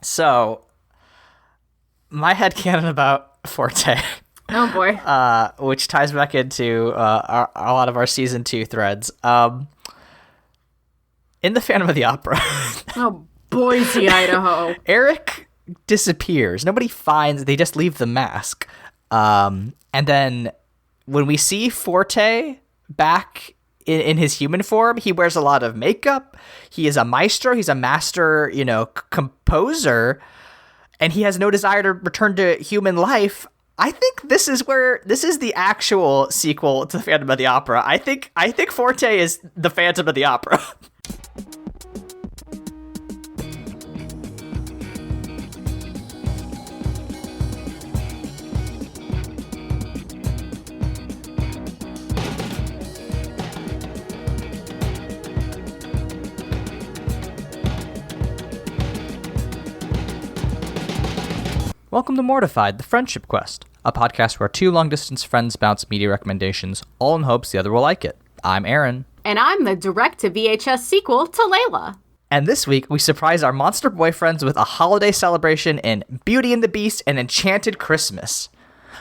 So, my headcanon about Forte, Oh boy. which ties back into a lot of our season 2 threads. In the Phantom of the Opera, Oh, Boise, Idaho. Eric disappears. Nobody finds. They just leave the mask. And then when we see Forte back in his human form, he wears a lot of makeup. He is a maestro. He's a master, composer, and he has no desire to return to human life. I think this is the actual sequel to the Phantom of the Opera. I think Forte is the Phantom of the Opera. Welcome to Mortified, the Friendship Quest, a podcast where two long-distance friends bounce media recommendations, all in hopes the other will like it. I'm Aaron. And I'm the direct-to-VHS sequel to Leyla. And this week, we surprise our monster boyfriends with a holiday celebration in Beauty and the Beast and Enchanted Christmas.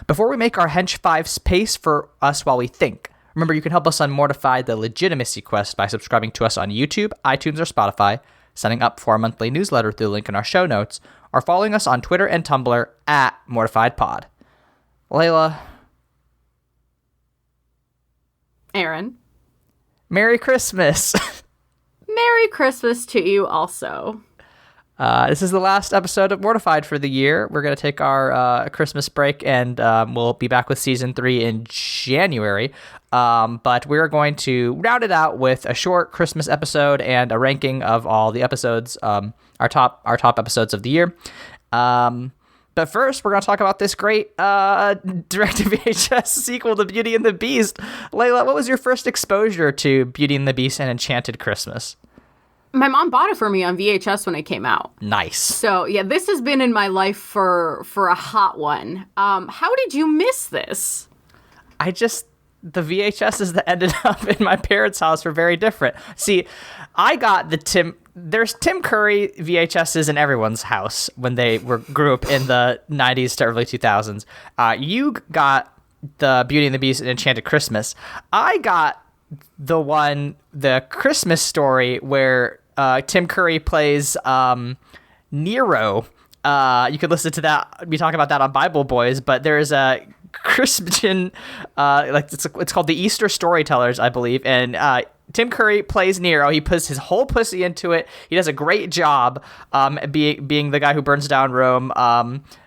Before we make our hench fives pace for us while we think, remember you can help us on Mortified, the legitimacy quest by subscribing to us on YouTube, iTunes, or Spotify, signing up for our monthly newsletter through the link in our show notes, or following us on Twitter and Tumblr at MortifiedPod. Leyla. Aaron. Merry Christmas. Merry Christmas to you also. This is the last episode of Mortified for the year. We're going to take our Christmas break, and we'll be back with Season 3 in January. But we're going to round it out with a short Christmas episode and a ranking of all the episodes, our top episodes of the year. But first, we're going to talk about this great direct-to-VHS sequel to Beauty and the Beast. Leyla, what was your first exposure to Beauty and the Beast and Enchanted Christmas? My mom bought it for me on VHS when it came out. Nice. So, yeah, this has been in my life for a hot one. How did you miss this? The VHSs that ended up in my parents' house were very different. See, I got there's Tim Curry VHSs in everyone's house when they grew up in the 90s to early 2000s. You got the Beauty and the Beast and Enchanted Christmas. I got the Christmas Story where Tim Curry plays Nero. You could listen to that. We talk about that on Bible Boys, but there's a Christian, it's called the Easter Storytellers, I believe, and Tim Curry plays Nero. He puts his whole pussy into it. He does a great job being the guy who burns down Rome.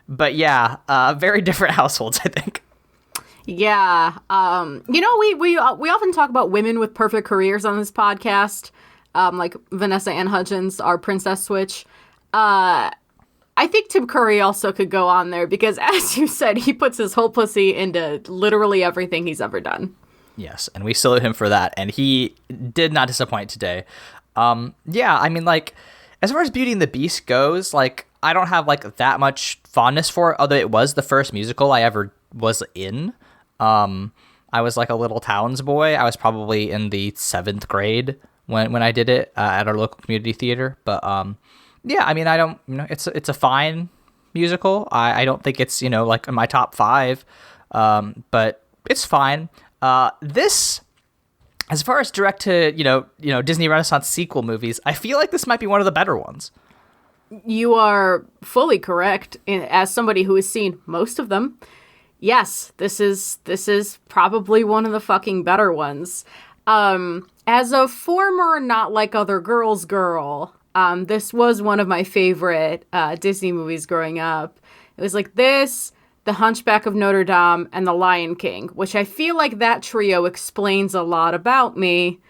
But yeah, very different households, I think. Yeah. We often talk about women with perfect careers on this podcast, like Vanessa Ann Hudgens, our Princess Switch. I think Tim Curry also could go on there because, as you said, he puts his whole pussy into literally everything he's ever done. Yes, and we salute him for that, and he did not disappoint today. Yeah, I mean, like, as far as Beauty and the Beast goes, like, I don't have, like, that much fondness for it, although it was the first musical I ever was in. I was, like, a little townsboy. I was probably in the 7th grade when I did it at our local community theater, but, yeah, I mean, I don't, it's a fine musical. I don't think it's, like in my top 5, but it's fine. This, as far as direct to, Disney Renaissance sequel movies, I feel like this might be one of the better ones. You are fully correct. As somebody who has seen most of them, yes, this is probably one of the fucking better ones. As a former Not Like Other Girls girl, this was one of my favorite Disney movies growing up. It was like this, The Hunchback of Notre Dame, and The Lion King, which I feel like that trio explains a lot about me,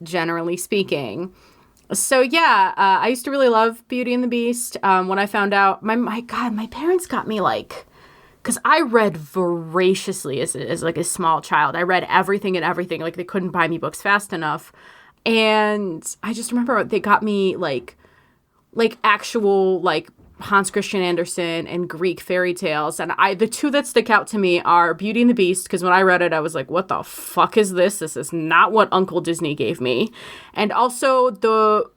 generally speaking. So yeah, I used to really love Beauty and the Beast. When I found out, my parents got me like, because I read voraciously as like a small child. I read everything and everything. Like they couldn't buy me books fast enough. And I just remember they got me like actual like Hans Christian Andersen and Greek fairy tales. And the two that stick out to me are Beauty and the Beast, because when I read it, I was like, what the fuck is this? This is not what Uncle Disney gave me. And also the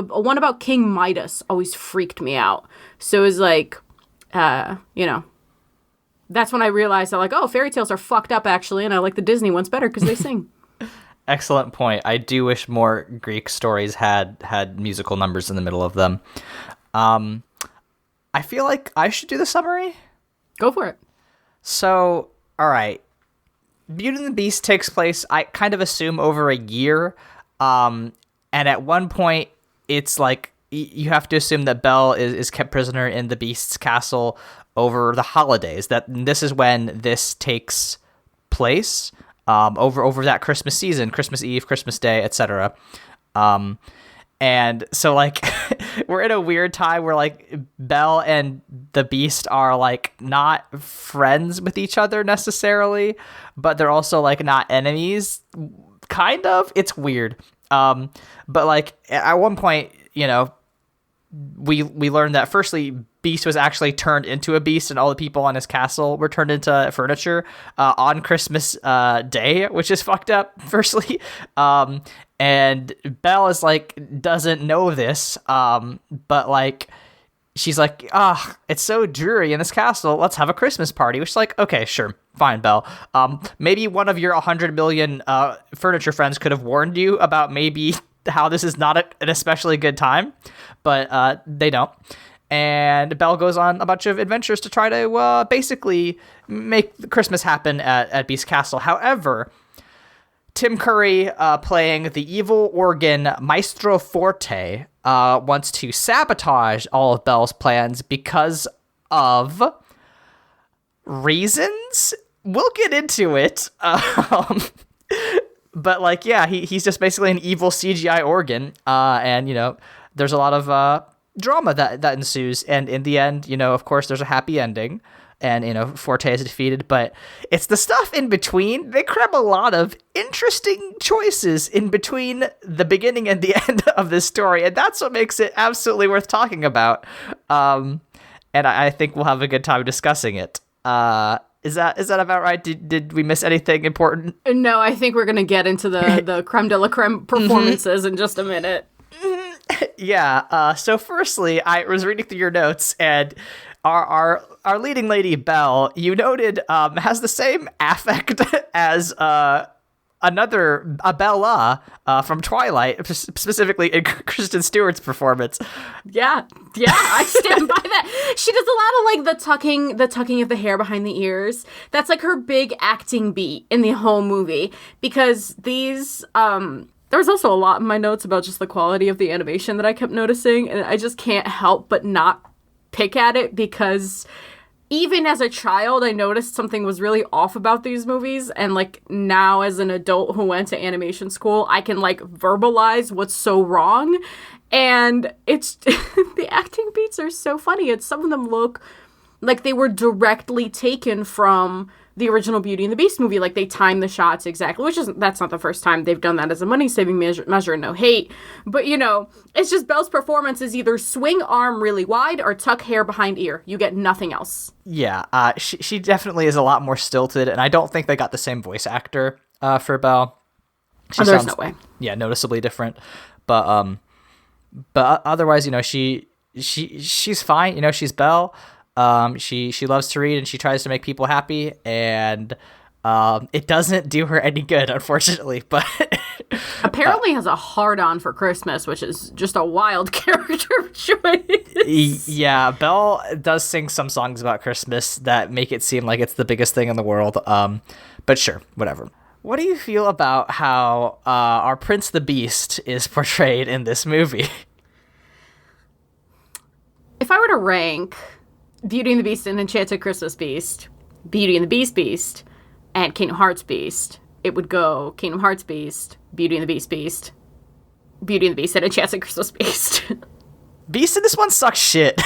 one about King Midas always freaked me out. So it was like, you know, that's when I realized that, like, oh, fairy tales are fucked up, actually, and I like the Disney ones better because they sing. Excellent point. I do wish more Greek stories had musical numbers in the middle of them. I feel like I should do the summary. Go for it. So, all right. Beauty and the Beast takes place, I kind of assume, over a year. And at one point, it's like you have to assume that Belle is kept prisoner in the Beast's castle over the holidays. That this is when this takes place, over that Christmas season, Christmas Eve, Christmas Day, etc. And so, like, we're in a weird time where, like, Belle and the Beast are, like, not friends with each other necessarily, but they're also, like, not enemies, kind of. It's weird. But, like, at one point, you know, we learned that, firstly, Beast was actually turned into a beast, and all the people on his castle were turned into furniture on Christmas Day, which is fucked up, firstly. And Belle is like, doesn't know this, but like, she's like, it's so dreary in this castle, let's have a Christmas party, which is like, okay, sure, fine, Belle. Maybe one of your 100 million furniture friends could have warned you about maybe how this is not an especially good time, but they don't. And Belle goes on a bunch of adventures to try to basically make Christmas happen at Beast Castle. However, Tim Curry, playing the evil organ Maestro Forte, wants to sabotage all of Belle's plans because of reasons. We'll get into it. But, like, yeah, he's just basically an evil CGI organ. And, you know, there's a lot of drama that ensues. And in the end, you know, of course, there's a happy ending. And, you know, Forte is defeated, but it's the stuff in between. They cram a lot of interesting choices in between the beginning and the end of this story, and that's what makes it absolutely worth talking about. And I think we'll have a good time discussing it. Is that about right? Did we miss anything important? No, I think we're gonna get into the creme de la creme performances in just a minute. Yeah. So firstly, I was reading through your notes, and our leading lady, Belle, you noted, has the same affect as Bella from Twilight, specifically in Kristen Stewart's performance. Yeah, I stand by that. She does a lot of, like, the tucking of the hair behind the ears. That's, like, her big acting beat in the whole movie, because these there was also a lot in my notes about just the quality of the animation that I kept noticing, and I just can't help but not pick at it, because even as a child, I noticed something was really off about these movies, and, like, now as an adult who went to animation school, I can, like, verbalize what's so wrong, and it's the acting beats are so funny. Some of them look like they were directly taken from the original Beauty and the Beast movie. Like, they time the shots exactly, that's not the first time they've done that as a money-saving measure, no hate. But, you know, it's just Belle's performance is either swing arm really wide or tuck hair behind ear. You get nothing else. Yeah, she definitely is a lot more stilted, and I don't think they got the same voice actor for Belle. There's no way. Yeah, noticeably different. But otherwise, you know, she's fine. You know, she's Belle. She loves to read, and she tries to make people happy, and it doesn't do her any good, unfortunately, but apparently has a hard-on for Christmas, which is just a wild character choice. Yeah, Belle does sing some songs about Christmas that make it seem like it's the biggest thing in the world, but sure, whatever. What do you feel about how our Prince the Beast is portrayed in this movie? If I were to rank Beauty and the Beast and Enchanted Christmas Beast, Beauty and the Beast Beast, and Kingdom Hearts Beast, it would go Kingdom Hearts Beast, Beauty and the Beast Beast, Beauty and the Beast, and Enchanted Christmas Beast. Beast in this one sucks shit.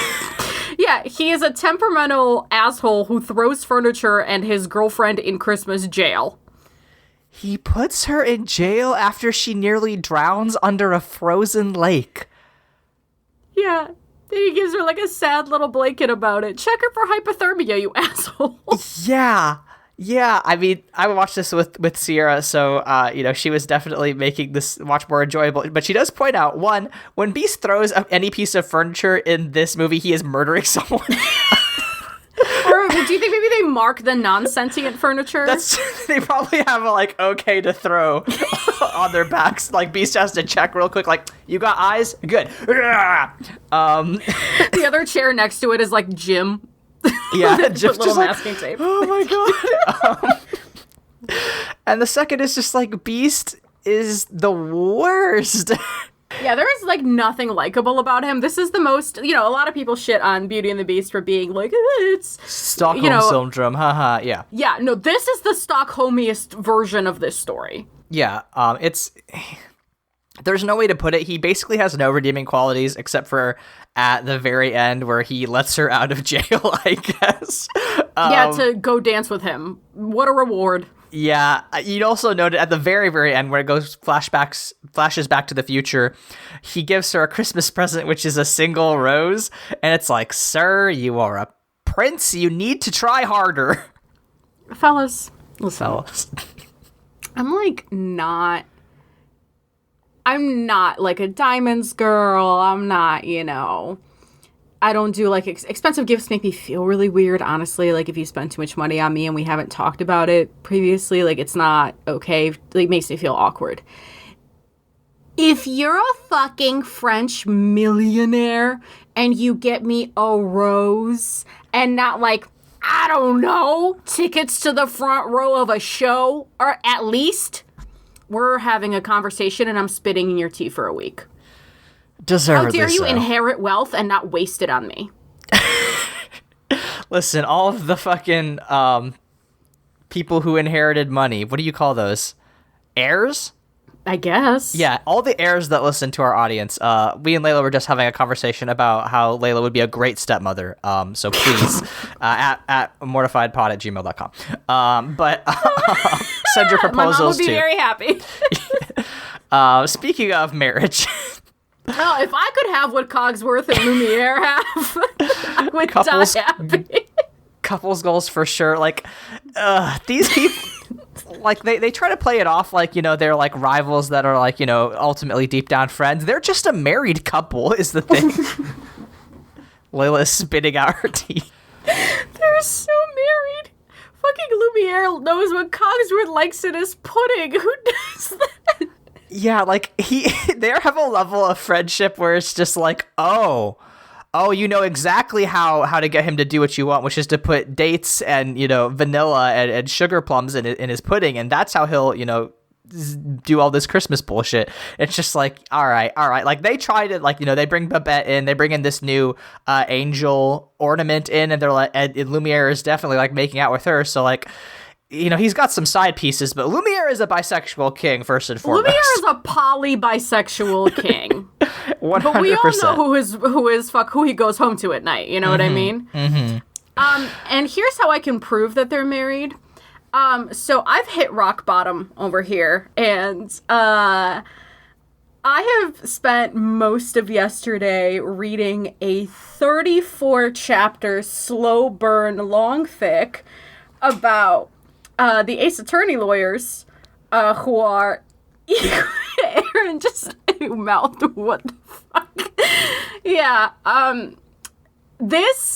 Yeah, he is a temperamental asshole who throws furniture and his girlfriend in Christmas jail. He puts her in jail after she nearly drowns under a frozen lake. Yeah. He gives her like a sad little blanket about it. Check her for hypothermia, you asshole. Yeah. Yeah, I mean, I watched this with Sierra, so, she was definitely making this much more enjoyable. But she does point out, one, when Beast throws up any piece of furniture in this movie, he is murdering someone. Or do you think maybe they mark the non-sentient furniture? They probably have a, okay to throw on their backs. Like, Beast has to check real quick, like, you got eyes? Good. The other chair next to it is, Jim. Yeah, just little masking tape. Oh my god. And the second is just Beast is the worst. Yeah, there is nothing likable about him. This is the most, a lot of people shit on Beauty and the Beast for being it's Stockholm syndrome. Haha, yeah. Yeah, no, this is the Stockholmiest version of this story. Yeah, there's no way to put it. He basically has no redeeming qualities except for at the very end where he lets her out of jail, I guess. To go dance with him. What a reward. Yeah, you'd also note at the very, very end where it goes flashes back to the future, he gives her a Christmas present, which is a single rose, and it's like, sir, you are a prince, you need to try harder. Fellas, listen. I'm not a diamonds girl. I'm not, I don't do expensive gifts make me feel really weird, honestly. If you spend too much money on me and we haven't talked about it previously, it's not okay. It makes me feel awkward. If you're a fucking French millionaire and you get me a rose and not I don't know, tickets to the front row of a show, or at least we're having a conversation and I'm spitting in your tea for a week. Deservedly How dare you so. inherit wealth and not waste it on me? Listen, all of the fucking people who inherited money, what do you call those? Heirs? I guess. Yeah, all the heirs that listen to our audience. We and Leyla were just having a conversation about how Leyla would be a great stepmother. So please, at mortifiedpod@gmail.com. But send your proposals My mom would be too. very happy. Speaking of marriage. Oh, if I could have what Cogsworth and Lumiere have, I would die happy. Couples goals for sure. These people, they try to play it off they're rivals that are ultimately deep down friends. They're just a married couple is the thing. Leyla is spitting out her teeth. They're so married. Fucking Lumiere knows what Cogsworth likes in his pudding. Who does that? Yeah, they have a level of friendship where it's just oh, you know exactly how to get him to do what you want, which is to put dates and, vanilla and sugar plums in his pudding. And that's how he'll, do all this Christmas bullshit. It's just all right. They try to, they bring BatB in, they bring in this new angel ornament in, and they're and Lumiere is definitely making out with her. So he's got some side pieces, but Lumiere is a bisexual king first and foremost. Lumiere is a poly-bisexual king. 100%. But we all know who he goes home to at night. You know what I mean? Mm-hmm. And here's how I can prove that they're married. So I've hit rock bottom over here, and I have spent most of yesterday reading a 34-chapter slow burn long fic about the Ace Attorney lawyers, who are Aaron just mouthed what the fuck. Yeah.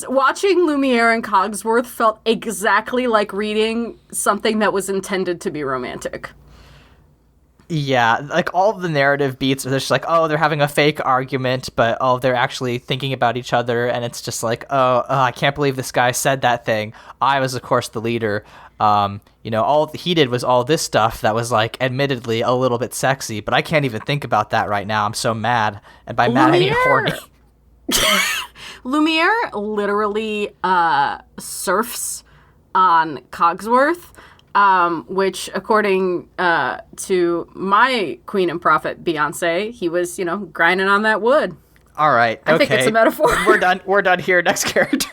Watching Lumiere and Cogsworth felt exactly like reading something that was intended to be romantic. Yeah, all of the narrative beats are just they're having a fake argument, but they're actually thinking about each other, and it's just I can't believe this guy said that thing. I was, of course, the leader. All he did was all this stuff that was admittedly a little bit sexy, but I can't even think about that right now. I'm so mad, and by mad I mean horny. Lumiere literally surfs on Cogsworth, which, according to my queen and prophet Beyonce, he was, grinding on that wood. All right, okay. I think it's a metaphor. We're done here. Next character.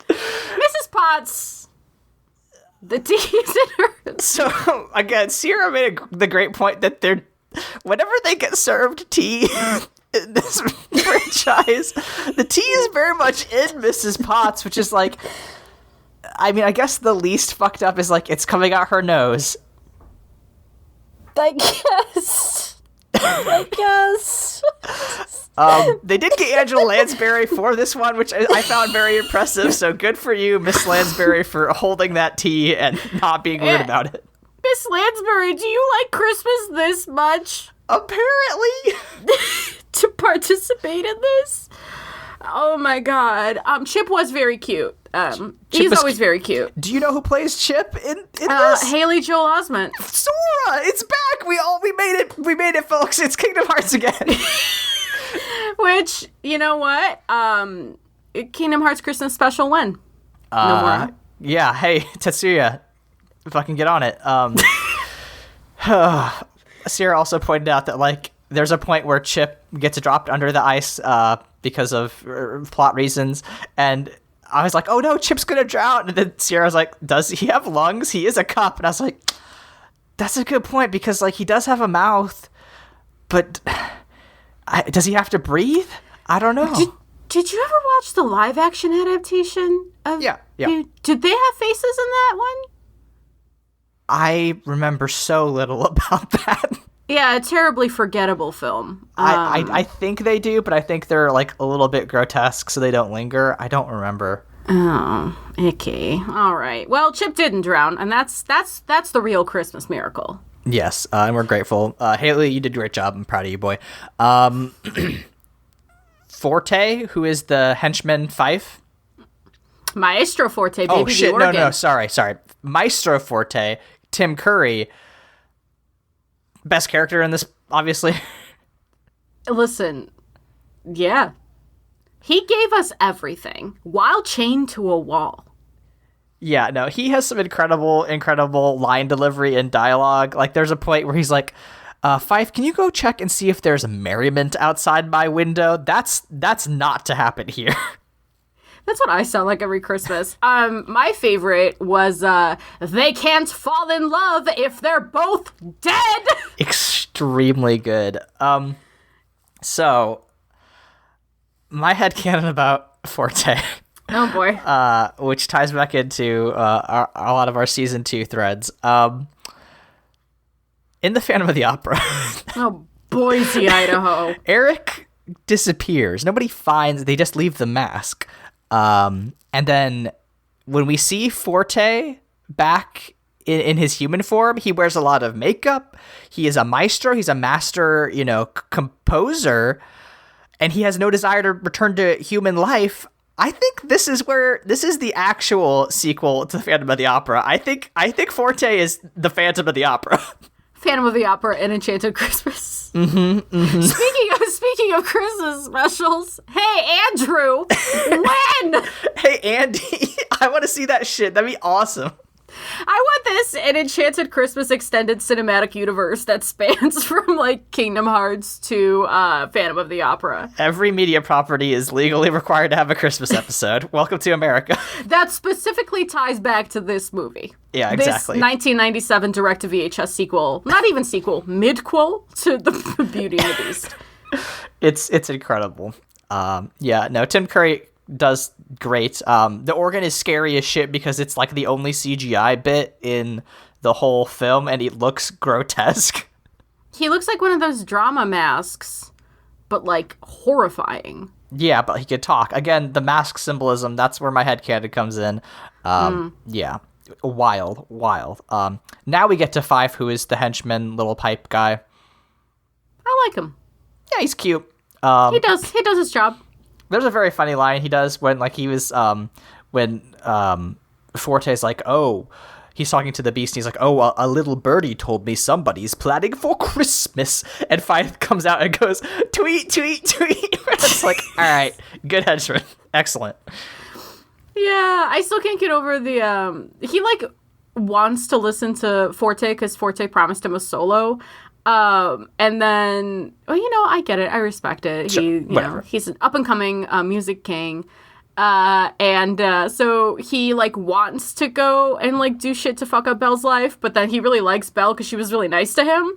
Mrs. Potts. The tea's in her. So, again, Sierra made the great point that whenever they get served tea, in this franchise. The tea is very much in Mrs. Potts, which is like, I mean, I guess the least fucked up is like it's coming out her nose. I guess. They did get Angela Lansbury for this one, which I found very impressive. So good for you, Miss Lansbury, for holding that tea and not being weird about it. Miss Lansbury, do you like Christmas this much? Apparently. To participate in this? Oh my god. Chip was very cute. He's always very cute. Do you know who plays Chip in this? Haley Joel Osment. Sora! It's back! We made it, folks. It's Kingdom Hearts again. Which, you know what? Kingdom Hearts Christmas special when? No more. Yeah, hey, Tetsuya. Fucking get on it. Sierra also pointed out that, like, there's a point where Chip gets dropped under the ice because of plot reasons, and I was like, oh no, Chip's gonna drown. And then Sierra's like, does he have lungs? He is a cup. And I was like, that's a good point, because, like, he does have a mouth, but does he have to breathe? I don't know. Did you ever watch the live action adaptation of Yeah. Did they have faces in that one? I remember so little about that. Yeah, a terribly forgettable film. I think they do, but I think they're like a little bit grotesque, so they don't linger. I don't remember. Oh, icky. All right. Well, Chip didn't drown, and that's the real Christmas miracle. Yes, and we're grateful. Haley, you did a great job. I'm proud of you, boy. Forte, who is the henchman Fife? Maestro Forte, baby. Oh shit! The organ. No, sorry. Maestro Forte, Tim Curry. Best character in this, obviously. Listen, yeah. He gave us everything while chained to a wall. Yeah, no, he has some incredible line delivery and dialogue. Like, there's a point where he's like, Fife, can you go check and see if there's a merriment outside my window? That's not to happen here. That's what I sound like every Christmas. My favorite was, they can't fall in love if they're both dead. Extremely good. So, my headcanon about Forte. Oh boy. Which ties back into a lot of our season 2 threads. In the Phantom of the Opera. Oh, Boise, Idaho. Eric disappears. Nobody finds, they just leave the mask. And then when we see Forte back in his human form, he wears a lot of makeup. He is a maestro. He's a master, composer, and he has no desire to return to human life. I think this is the actual sequel to the Phantom of the Opera. I think Forte is the Phantom of the Opera. Phantom of the Opera and Enchanted Christmas. Mm-hmm. Speaking of Christmas specials, hey Andrew, when? Hey Andy, I want to see that shit. That'd be awesome. I want this an Enchanted Christmas extended cinematic universe that spans from like Kingdom Hearts to Phantom of the Opera. Every media property is legally required to have a Christmas episode. Welcome to America. That specifically ties back to this movie. Yeah, exactly. This 1997 direct-to-VHS sequel, not even sequel, midquel to The Beauty and the Beast. It's incredible. Tim Curry does great. The organ is scary as shit because it's like the only CGI bit in the whole film, and it looks grotesque. He looks like one of those drama masks, but like horrifying. Yeah, but he could talk. Again, the mask symbolism, that's where my headcanon comes in. Yeah. Wild. Now we get to Fife, who is the henchman, little pipe guy. I like him. Yeah, he's cute. He does his job. There's a very funny line he does when, like, he was, when Forte's like, oh, he's talking to the beast, and he's like, oh, a little birdie told me somebody's planning for Christmas. And Fife comes out and goes, tweet, tweet, tweet. It's like, all right, good henchman. Excellent. Yeah, I still can't get over the, he, like, wants to listen to Forte because Forte promised him a solo. And then, well, I get it. I respect it. Sure, He's an up-and-coming music king. So he, like, wants to go and, like, do shit to fuck up Belle's life, but then he really likes Belle because she was really nice to him.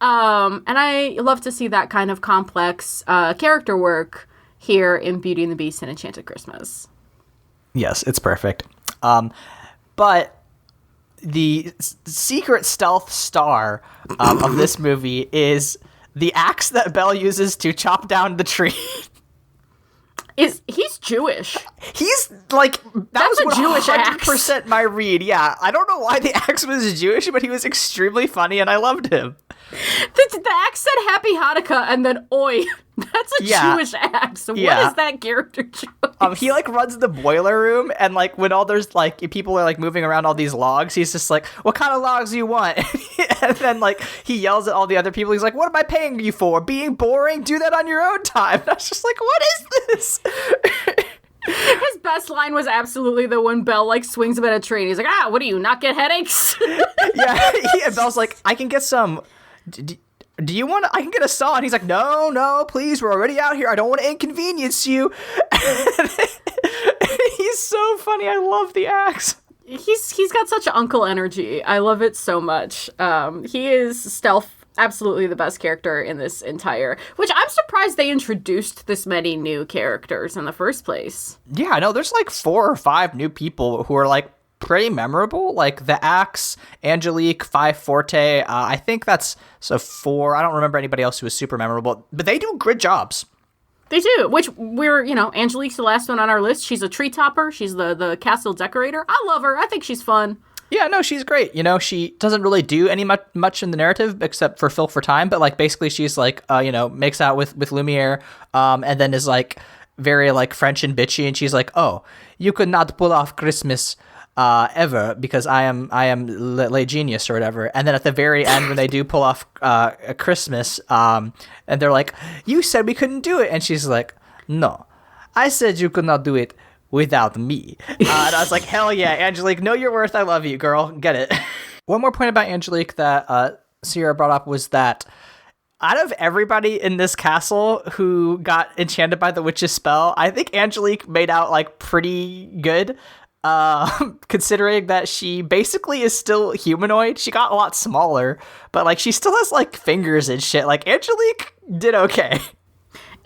And I love to see that kind of complex character work here in Beauty and the Beast and Enchanted Christmas. Yes, it's perfect. But the secret stealth star of this movie is the axe that Belle uses to chop down the tree. He's Jewish. He's like, That's was a Jewish 100% my read. Yeah, I don't know why the axe was Jewish, but he was extremely funny and I loved him. The axe said Happy Hanukkah and then oi. That's a Jewish axe. What is that character choice? He like runs the boiler room, and like when all there's like people are like moving around all these logs, he's just like, "What kind of logs do you want?" And then like he yells at all the other people. He's like, "What am I paying you for? Being boring? Do that on your own time." And I was just like, "What is this?" His best line was absolutely the one Belle like swings him at a tree and he's like, what do you not get headaches? And Belle's like, "I can get some. Do you want to? I can get a saw." And he's like, no, please. We're already out here. I don't want to inconvenience you. He's so funny. I love the axe. He's got such uncle energy. I love it so much. He is stealth. Absolutely the best character in this entire, which I'm surprised they introduced this many new characters in the first place. Yeah, I know there's like 4 or 5 new people who are like pretty memorable, like the Axe, Angelique, Five Forte. I think that's 4. I don't remember anybody else who was super memorable, but they do good jobs. They do, which Angelique's the last one on our list. She's a tree topper. She's the castle decorator. I love her. I think she's fun. Yeah, no, she's great. She doesn't really do any much in the narrative except for fill for time, but like basically she's like, makes out with Lumiere, and then is like very like French and bitchy, and she's like, "Oh, you could not pull off Christmas ever because I am Le Genius or whatever." And then at the very end when they do pull off a Christmas, and they're like, "You said we couldn't do it," and she's like, "No, I said you could not do it without me." And I was like, hell yeah, Angelique, know your worth. I love you, girl. Get it. One more point about Angelique that Sierra brought up was that out of everybody in this castle who got enchanted by the witch's spell, I think Angelique made out like pretty good, considering that she basically is still humanoid. She got a lot smaller, but like she still has like fingers and shit. Like Angelique did okay.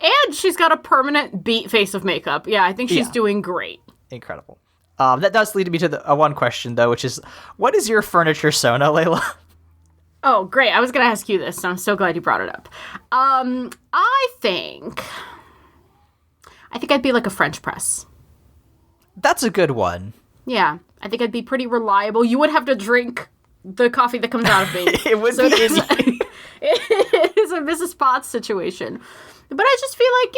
And she's got a permanent beat face of makeup. Yeah, I think she's doing great. Incredible. That does lead me to the one question, though, which is, what is your furniture Sona, Leyla? Oh, great. I was going to ask you this, so I'm so glad you brought it up. I think I'd be like a French press. That's a good one. Yeah, I think I'd be pretty reliable. You would have to drink the coffee that comes out of me. It would be in it is a Mrs. Potts situation. But I just feel like,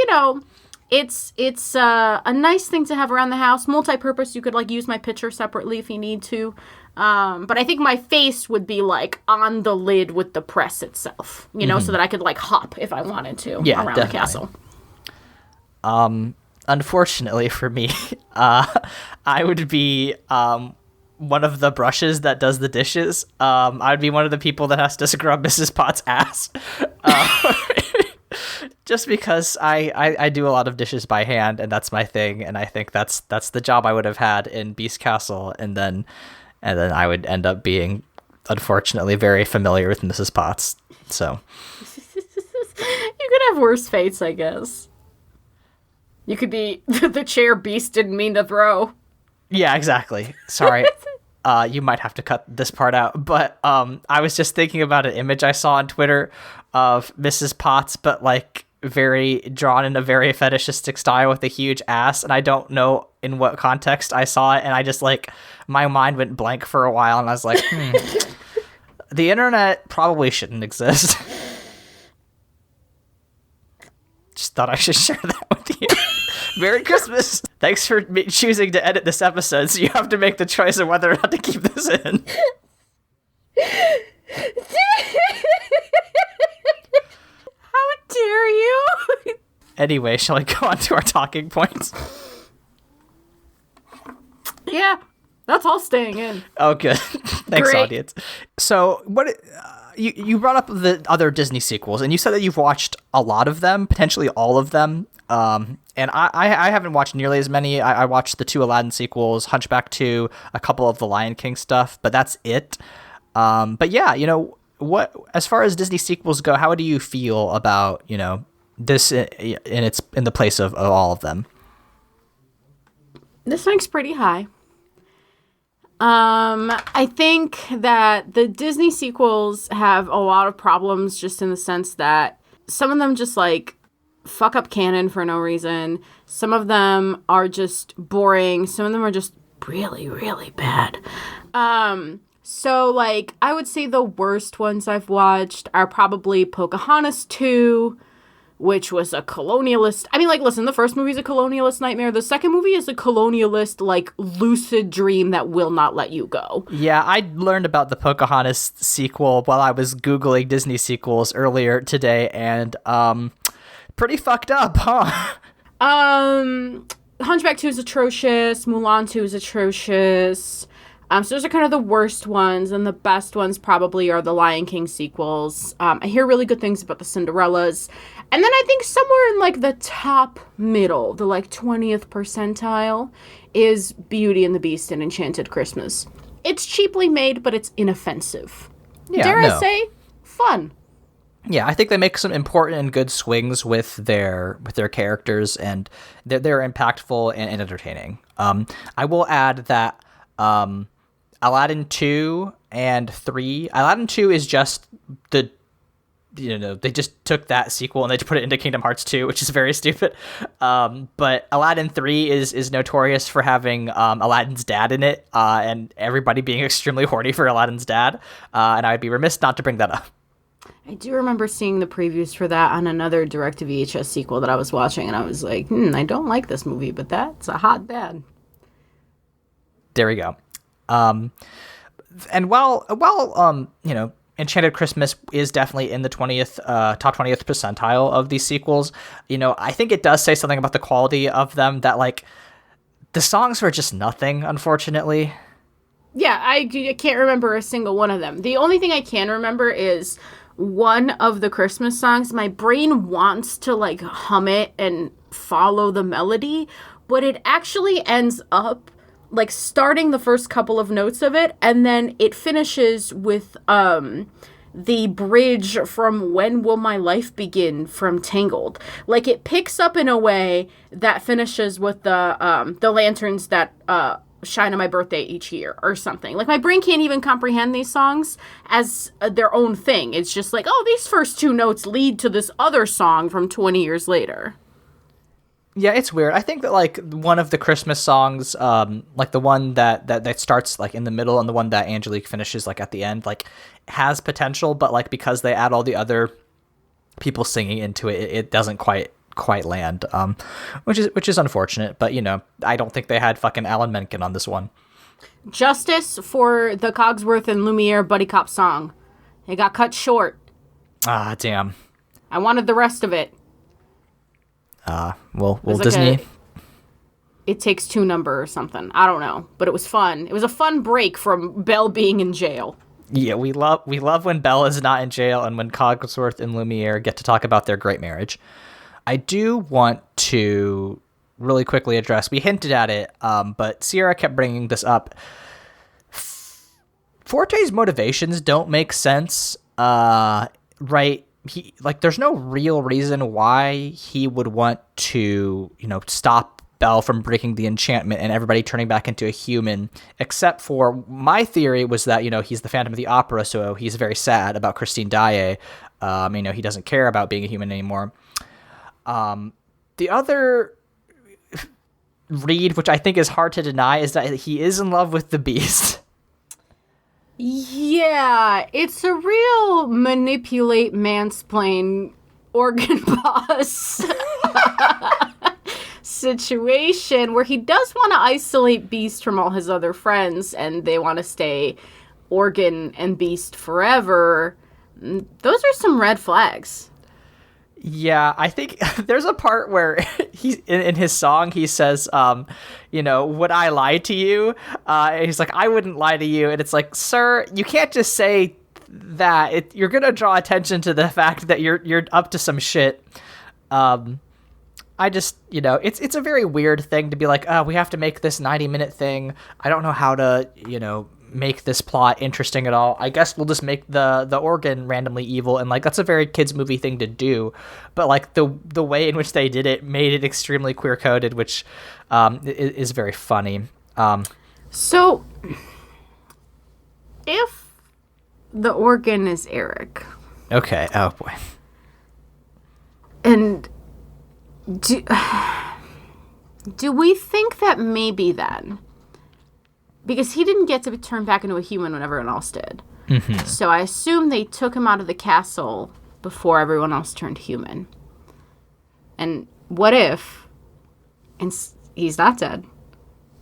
it's a nice thing to have around the house. Multi-purpose. You could like use my picture separately if you need to. But I think my face would be like on the lid with the press itself, so that I could like hop if I wanted to around the castle. Unfortunately for me, I would be one of the brushes that does the dishes. I'd be one of the people that has to scrub Mrs. Potts' ass. Just because I do a lot of dishes by hand, and that's my thing, and I think that's the job I would have had in Beast Castle, and then I would end up being, unfortunately, very familiar with Mrs. Potts. So you could have worse fates, I guess. You could be the chair Beast didn't mean to throw. Yeah, exactly. Sorry. You might have to cut this part out, but I was just thinking about an image I saw on Twitter of Mrs. Potts, but like very drawn in a very fetishistic style with a huge ass, and I don't know in what context I saw it, and I just like my mind went blank for a while, and I was like, the internet probably shouldn't exist. Just thought I should share that with you. Merry Christmas. Thanks for choosing to edit this episode, so you have to make the choice of whether or not to keep this in. How dare you? Anyway, shall we go on to our talking points? Yeah, that's all staying in. Oh, good. Thanks, Great. audience. So, what you brought up the other Disney sequels, and you said that you've watched a lot of them, potentially all of them. And I haven't watched nearly as many. I watched the 2 Aladdin sequels, Hunchback 2, a couple of the Lion King stuff, but that's it. But yeah, what, as far as Disney sequels go, how do you feel about, this in the place of all of them? This ranks pretty high. I think that the Disney sequels have a lot of problems just in the sense that some of them just like fuck up canon for no reason. Some of them are just boring. Some of them are just really, really bad. So like I would say the worst ones I've watched are probably Pocahontas 2, which was a colonialist. I mean, like, listen, the first movie is a colonialist nightmare. The second movie is a colonialist, like, lucid dream that will not let you go. Yeah, I learned about the Pocahontas sequel while I was Googling Disney sequels earlier today, and, pretty fucked up, huh? Hunchback 2 is atrocious. Mulan 2 is atrocious. So those are kind of the worst ones, and the best ones probably are the Lion King sequels. I hear really good things about the Cinderellas. And then I think somewhere in, like, the top middle, the, like, 20th percentile, is Beauty and the Beast and Enchanted Christmas. It's cheaply made, but it's inoffensive. Yeah, Dare I say, fun. Yeah, I think they make some important and good swings with their characters, and they're impactful and entertaining. I will add that Aladdin 2 and 3. Aladdin 2 is just they just took that sequel and they put it into Kingdom Hearts 2, which is very stupid. But Aladdin 3 is notorious for having Aladdin's dad in it, and everybody being extremely horny for Aladdin's dad. And I'd be remiss not to bring that up. I do remember seeing the previews for that on another direct-to-VHS sequel that I was watching, and I was like, I don't like this movie, but that's a hot dad. There we go. And while Enchanted Christmas is definitely in the top 20th percentile of these sequels, I think it does say something about the quality of them that, like, the songs were just nothing, unfortunately. Yeah, I can't remember a single one of them. The only thing I can remember is one of the Christmas songs. My brain wants to, like, hum it and follow the melody, but it actually ends up like starting the first couple of notes of it, and then it finishes with the bridge from When Will My Life Begin from Tangled. Like, it picks up in a way that finishes with the lanterns that shine on my birthday each year or something. Like, my brain can't even comprehend these songs as their own thing. It's just like, oh, these first two notes lead to this other song from 20 years later. Yeah, it's weird. I think that, like, one of the Christmas songs, like the one that starts, like, in the middle and the one that Angelique finishes, like, at the end, like, has potential, but, like, because they add all the other people singing into it, it doesn't quite land, which is unfortunate. But, I don't think they had fucking Alan Menken on this one. Justice for the Cogsworth and Lumiere Buddy Cop song. It got cut short. Ah, damn. I wanted the rest of it. Well, Disney. Like It Takes Two number or something. I don't know, but it was fun. It was a fun break from Belle being in jail. Yeah, we love when Belle is not in jail and when Cogsworth and Lumiere get to talk about their great marriage. I do want to really quickly address, we hinted at it, but Sierra kept bringing this up. Forte's motivations don't make sense, right? There's no real reason why he would want to, stop Belle from breaking the enchantment and everybody turning back into a human, except for my theory was that, he's the Phantom of the Opera, so he's very sad about Christine Daae. He doesn't care about being a human anymore. The other read, which I think is hard to deny, is that he is in love with the Beast. Yeah, it's a real manipulate, mansplain, organ boss situation where he does want to isolate Beast from all his other friends, and they want to stay organ and Beast forever. Those are some red flags. Yeah, I think there's a part where he in his song he says, would I lie to you? He's like, I wouldn't lie to you, and it's like, sir, you can't just say that. You're gonna draw attention to the fact that you're up to some shit. I just, it's a very weird thing to be like, we have to make this 90-minute thing. I don't know how to, make this plot interesting at all. I guess we'll just make the organ randomly evil, and like that's a very kids movie thing to do, but like the way in which they did it made it extremely queer coded, which is very funny. So if the organ is Eric, okay, oh boy, and do we think that maybe then, because he didn't get to turn back into a human when everyone else did, so I assume they took him out of the castle before everyone else turned human. And what if, and he's not dead,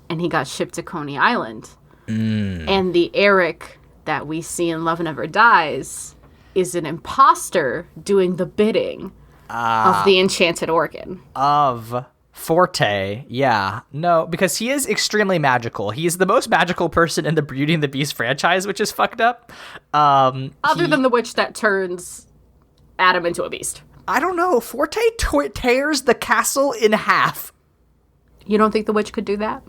and he got shipped to Coney Island, and the Eric that we see in Love Never Dies is an imposter doing the bidding of the enchanted organ. Of Forte, yeah. No, because he is extremely magical. He is the most magical person in the Beauty and the Beast franchise, which is fucked up. Other than the witch that turns Adam into a beast. I don't know. Forte tears the castle in half. You don't think the witch could do that?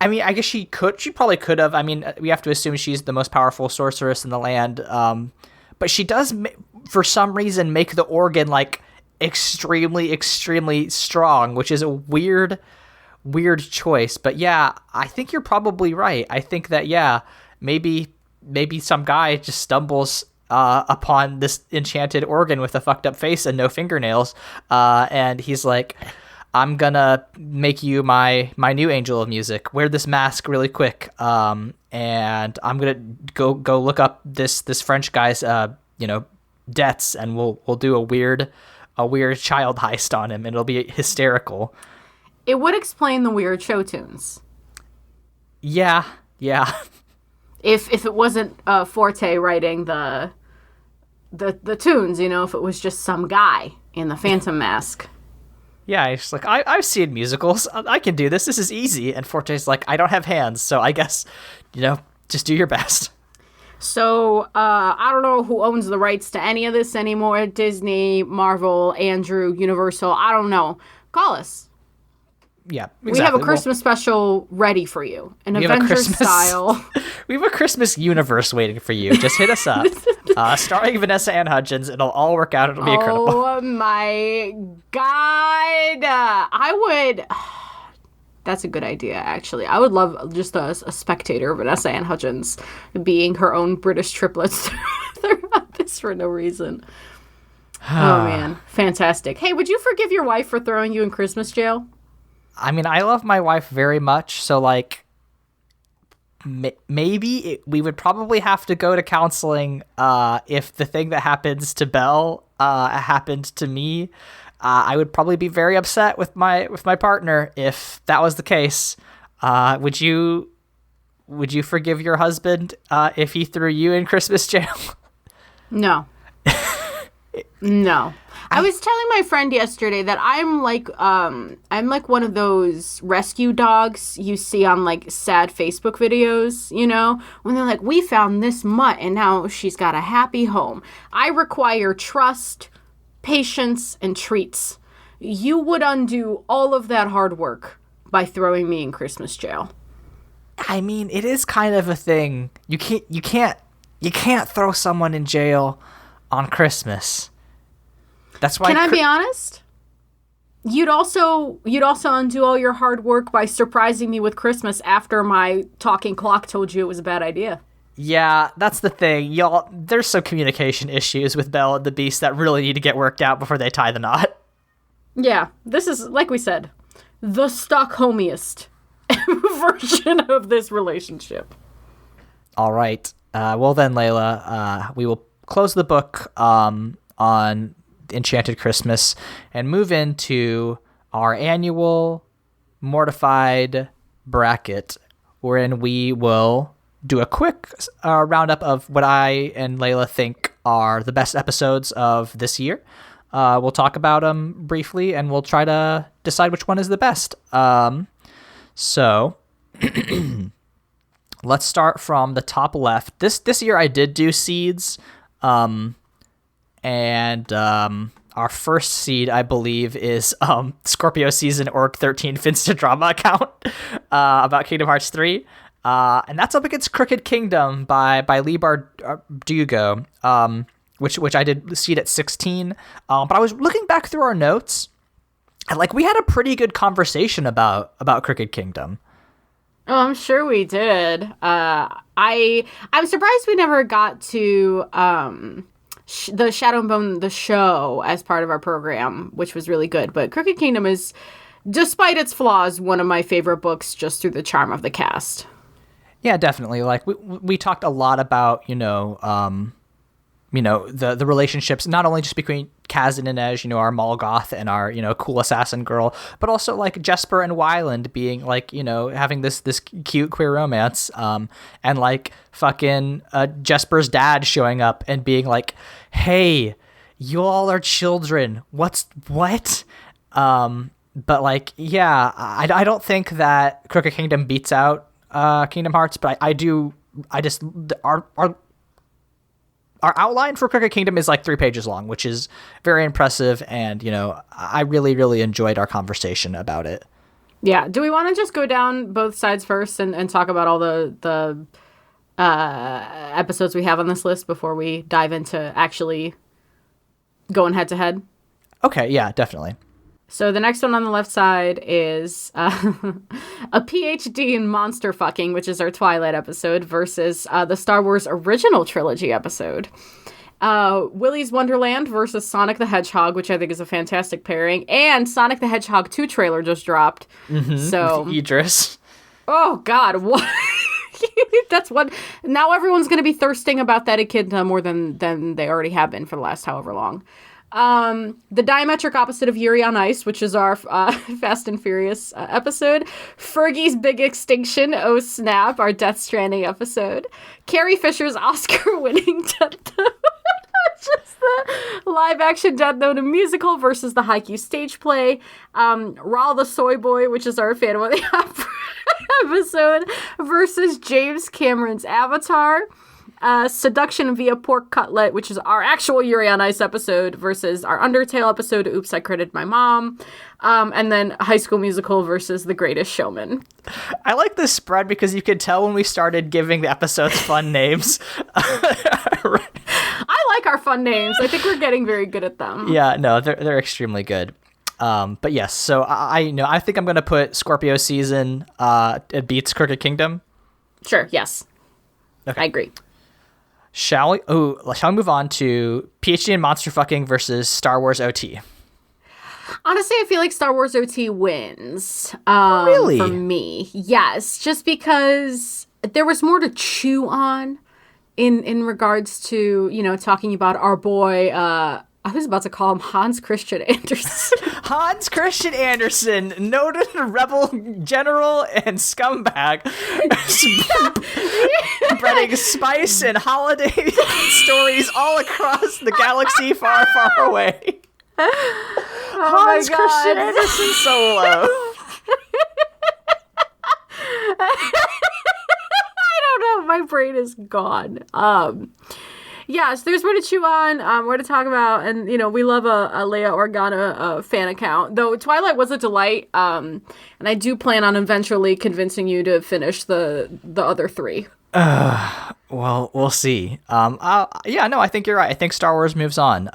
I mean, I guess she could. She probably could have. I mean, we have to assume she's the most powerful sorceress in the land. But she does, for some reason, make the organ, like, extremely, extremely strong, which is a weird choice. But yeah, I think you're probably right. I think that, yeah, maybe some guy just stumbles upon this enchanted organ with a fucked up face and no fingernails, and he's like, I'm gonna make you my new angel of music. Wear this mask really quick, and I'm gonna go look up this French guy's debts, and we'll do a weird child heist on him, and it'll be hysterical. It would explain the weird show tunes. Yeah. If it wasn't Forte writing the tunes, if it was just some guy in the Phantom mask. Yeah, he's like, I've seen musicals. I can do this. This is easy. And Forte's like, I don't have hands, so I guess, just do your best. So, I don't know who owns the rights to any of this anymore. Disney, Marvel, Andrew, Universal, I don't know. Call us. Yeah, exactly. We have a Christmas special ready for you. An Avengers style. We have a Christmas universe waiting for you. Just hit us up. Starring Vanessa Ann Hudgens. It'll all work out. It'll be incredible. Oh my God. That's a good idea, actually. I would love just a spectator, Vanessa Ann Hudgens, being her own British triplets throughout this for no reason. Oh, man. Fantastic. Hey, would you forgive your wife for throwing you in Christmas jail? I mean, I love my wife very much, so, like, maybe we would probably have to go to counseling if the thing that happens to Belle happened to me. I would probably be very upset with my partner if that was the case. Would you forgive your husband if he threw you in Christmas jail? No. No. I was telling my friend yesterday that I'm like one of those rescue dogs you see on like sad Facebook videos, when they're like, we found this mutt and now she's got a happy home. I require trust, patience, and treats. You would undo all of that hard work by throwing me in Christmas jail. I mean, it is kind of a thing. You can't throw someone in jail on Christmas. That's why. Can I be honest? You'd also undo all your hard work by surprising me with Christmas after my talking clock told you it was a bad idea. Yeah, that's the thing. Y'all, there's some communication issues with Belle and the Beast that really need to get worked out before they tie the knot. Yeah, this is, like we said, the Stockholmiest version of this relationship. All right. Well then, Leyla, we will close the book on Enchanted Christmas and move into our annual Mortified bracket, wherein we will do a quick roundup of what I and Leyla think are the best episodes of this year. We'll talk about them briefly, and we'll try to decide which one is the best. So let's start from the top left. This year I did do seeds, and our first seed, I believe, is Scorpio Season Orc 13 Finsta Drama account about Kingdom Hearts 3. And that's up against Crooked Kingdom by Lee Bardugo, which I did see it at 16. But I was looking back through our notes, and like we had a pretty good conversation about Crooked Kingdom. Oh, I'm sure we did. I'm surprised we never got to the Shadow and Bone the show as part of our program, which was really good. But Crooked Kingdom is, despite its flaws, one of my favorite books just through the charm of the cast. Yeah, definitely. Like we talked a lot about the relationships, not only just between Kaz and Inej, our Molgoth and our cool assassin girl, but also like Jesper and Wyland being like having this cute queer romance, and like fucking Jesper's dad showing up and being like, hey, you all are children. What? But like, yeah, I don't think that Crooked Kingdom beats out Kingdom Hearts, but our outline for Crooked Kingdom is like 3 pages long, which is very impressive. And, I really, really enjoyed our conversation about it. Yeah. Do we want to just go down both sides first and talk about all the episodes we have on this list before we dive into actually going head to head? Okay. Yeah, definitely. So the next one on the left side is a PhD in monster fucking, which is our Twilight episode, versus the Star Wars original trilogy episode. Willy's Wonderland versus Sonic the Hedgehog, which I think is a fantastic pairing. And Sonic the Hedgehog 2 trailer just dropped. Mm-hmm. So with Idris. Oh, God. What? That's what. Now everyone's going to be thirsting about that echidna more than they already have been for the last however long. The diametric opposite of Yuri on Ice, which is our Fast and Furious episode. Fergie's Big Extinction, oh snap, our Death Stranding episode. Carrie Fisher's Oscar-winning Death Note, which is the live-action Death Note and musical versus the Haikyuu stage play. Raul the Soy Boy, which is our Phantom of the Opera episode, versus James Cameron's Avatar. Seduction via Pork Cutlet, which is our actual Yuri on Ice episode, versus our Undertale episode, Oops, I Critted My Mom. And then High School Musical versus The Greatest Showman. I like this spread because you could tell when we started giving the episodes fun names. I like our fun names. I think we're getting very good at them. Yeah, no, they're extremely good. But yes, so I think I'm going to put Scorpio Season, it beats Crooked Kingdom. Sure, yes. Okay. I agree. Shall we move on to PhD in monster fucking versus Star Wars OT? Honestly, I feel like Star Wars OT wins. Really? For me. Yes. Just because there was more to chew on in regards to, talking about our boy, I was about to call him Hans Christian Andersen. Hans Christian Andersen, noted rebel general and scumbag, spreading spice and holiday stories all across the galaxy far, far away. Hans Christian Andersen solo. I don't know. My brain is gone. Yeah, so there's more to chew on, more to talk about, and, we love a Leia Organa fan account. Though Twilight was a delight, and I do plan on eventually convincing you to finish the other 3. Well, we'll see. I think you're right. I think Star Wars moves on.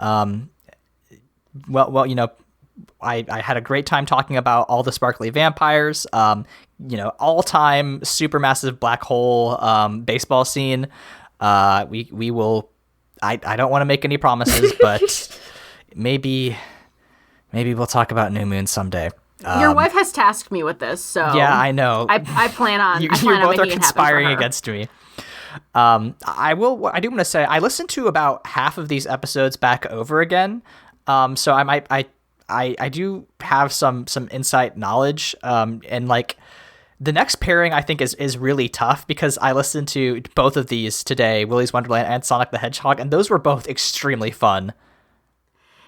I had a great time talking about all the sparkly vampires, all-time supermassive black hole baseball scene. We will... I don't want to make any promises, but maybe we'll talk about New Moon someday. Your wife has tasked me with this, so yeah, I know. I plan on. You on both are making conspiring against me. I do want to say I listened to about half of these episodes back over again, so I do have some insight knowledge, and like. The next pairing, I think, is really tough because I listened to both of these today, Willy's Wonderland and Sonic the Hedgehog, and those were both extremely fun.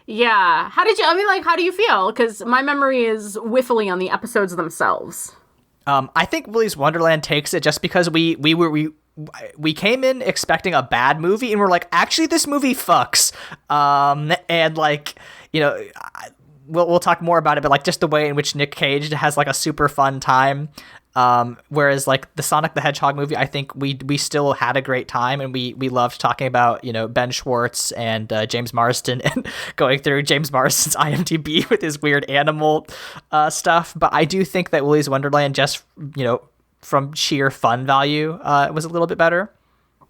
Yeah. How do you feel? Because my memory is whiffly on the episodes themselves. I think Willy's Wonderland takes it just because we came in expecting a bad movie, and we're like, actually, this movie fucks. And like, We'll talk more about it, but like just the way in which Nick Cage has like a super fun time. Whereas like the Sonic the Hedgehog movie, I think we still had a great time, and we loved talking about, you know, Ben Schwartz and James Marsden, and going through James Marsden's IMDb with his weird animal stuff. But I do think that Willy's Wonderland, just, you know, from sheer fun value, was a little bit better.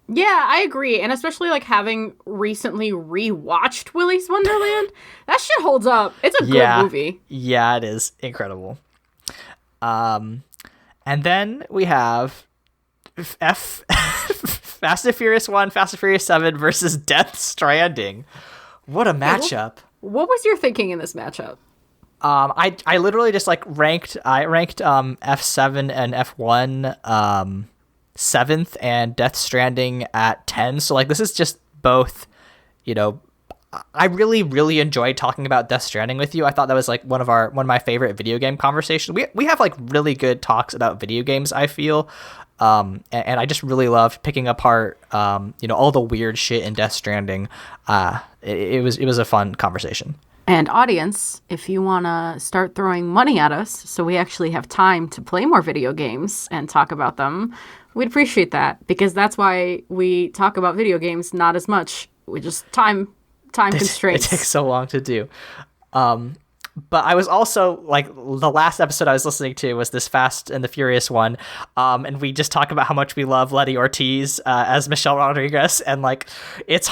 Yeah, I agree. And especially like having recently rewatched Willy's Wonderland, that shit holds up. It's a good movie. Yeah, it is incredible. And then we have Fast and Furious 1, Fast and Furious 7 versus Death Stranding. What a matchup. What was your thinking in this matchup? I literally just like ranked F7 and F1 7th, and Death Stranding at 10. So like this is just both, you know, I really, really enjoyed talking about Death Stranding with you. I thought that was like one of my favorite video game conversations. We have like really good talks about video games, I feel. And I just really loved picking apart, you know, all the weird shit in Death Stranding. It was a fun conversation. And audience, if you want to start throwing money at us so we actually have time to play more video games and talk about them, we'd appreciate that, because that's why we talk about video games not as much. We just time constraints. It takes so long to do. But I was also like, the last episode I was listening to was this Fast and the Furious one, and we just talk about how much we love Letty Ortiz as Michelle Rodriguez, and like it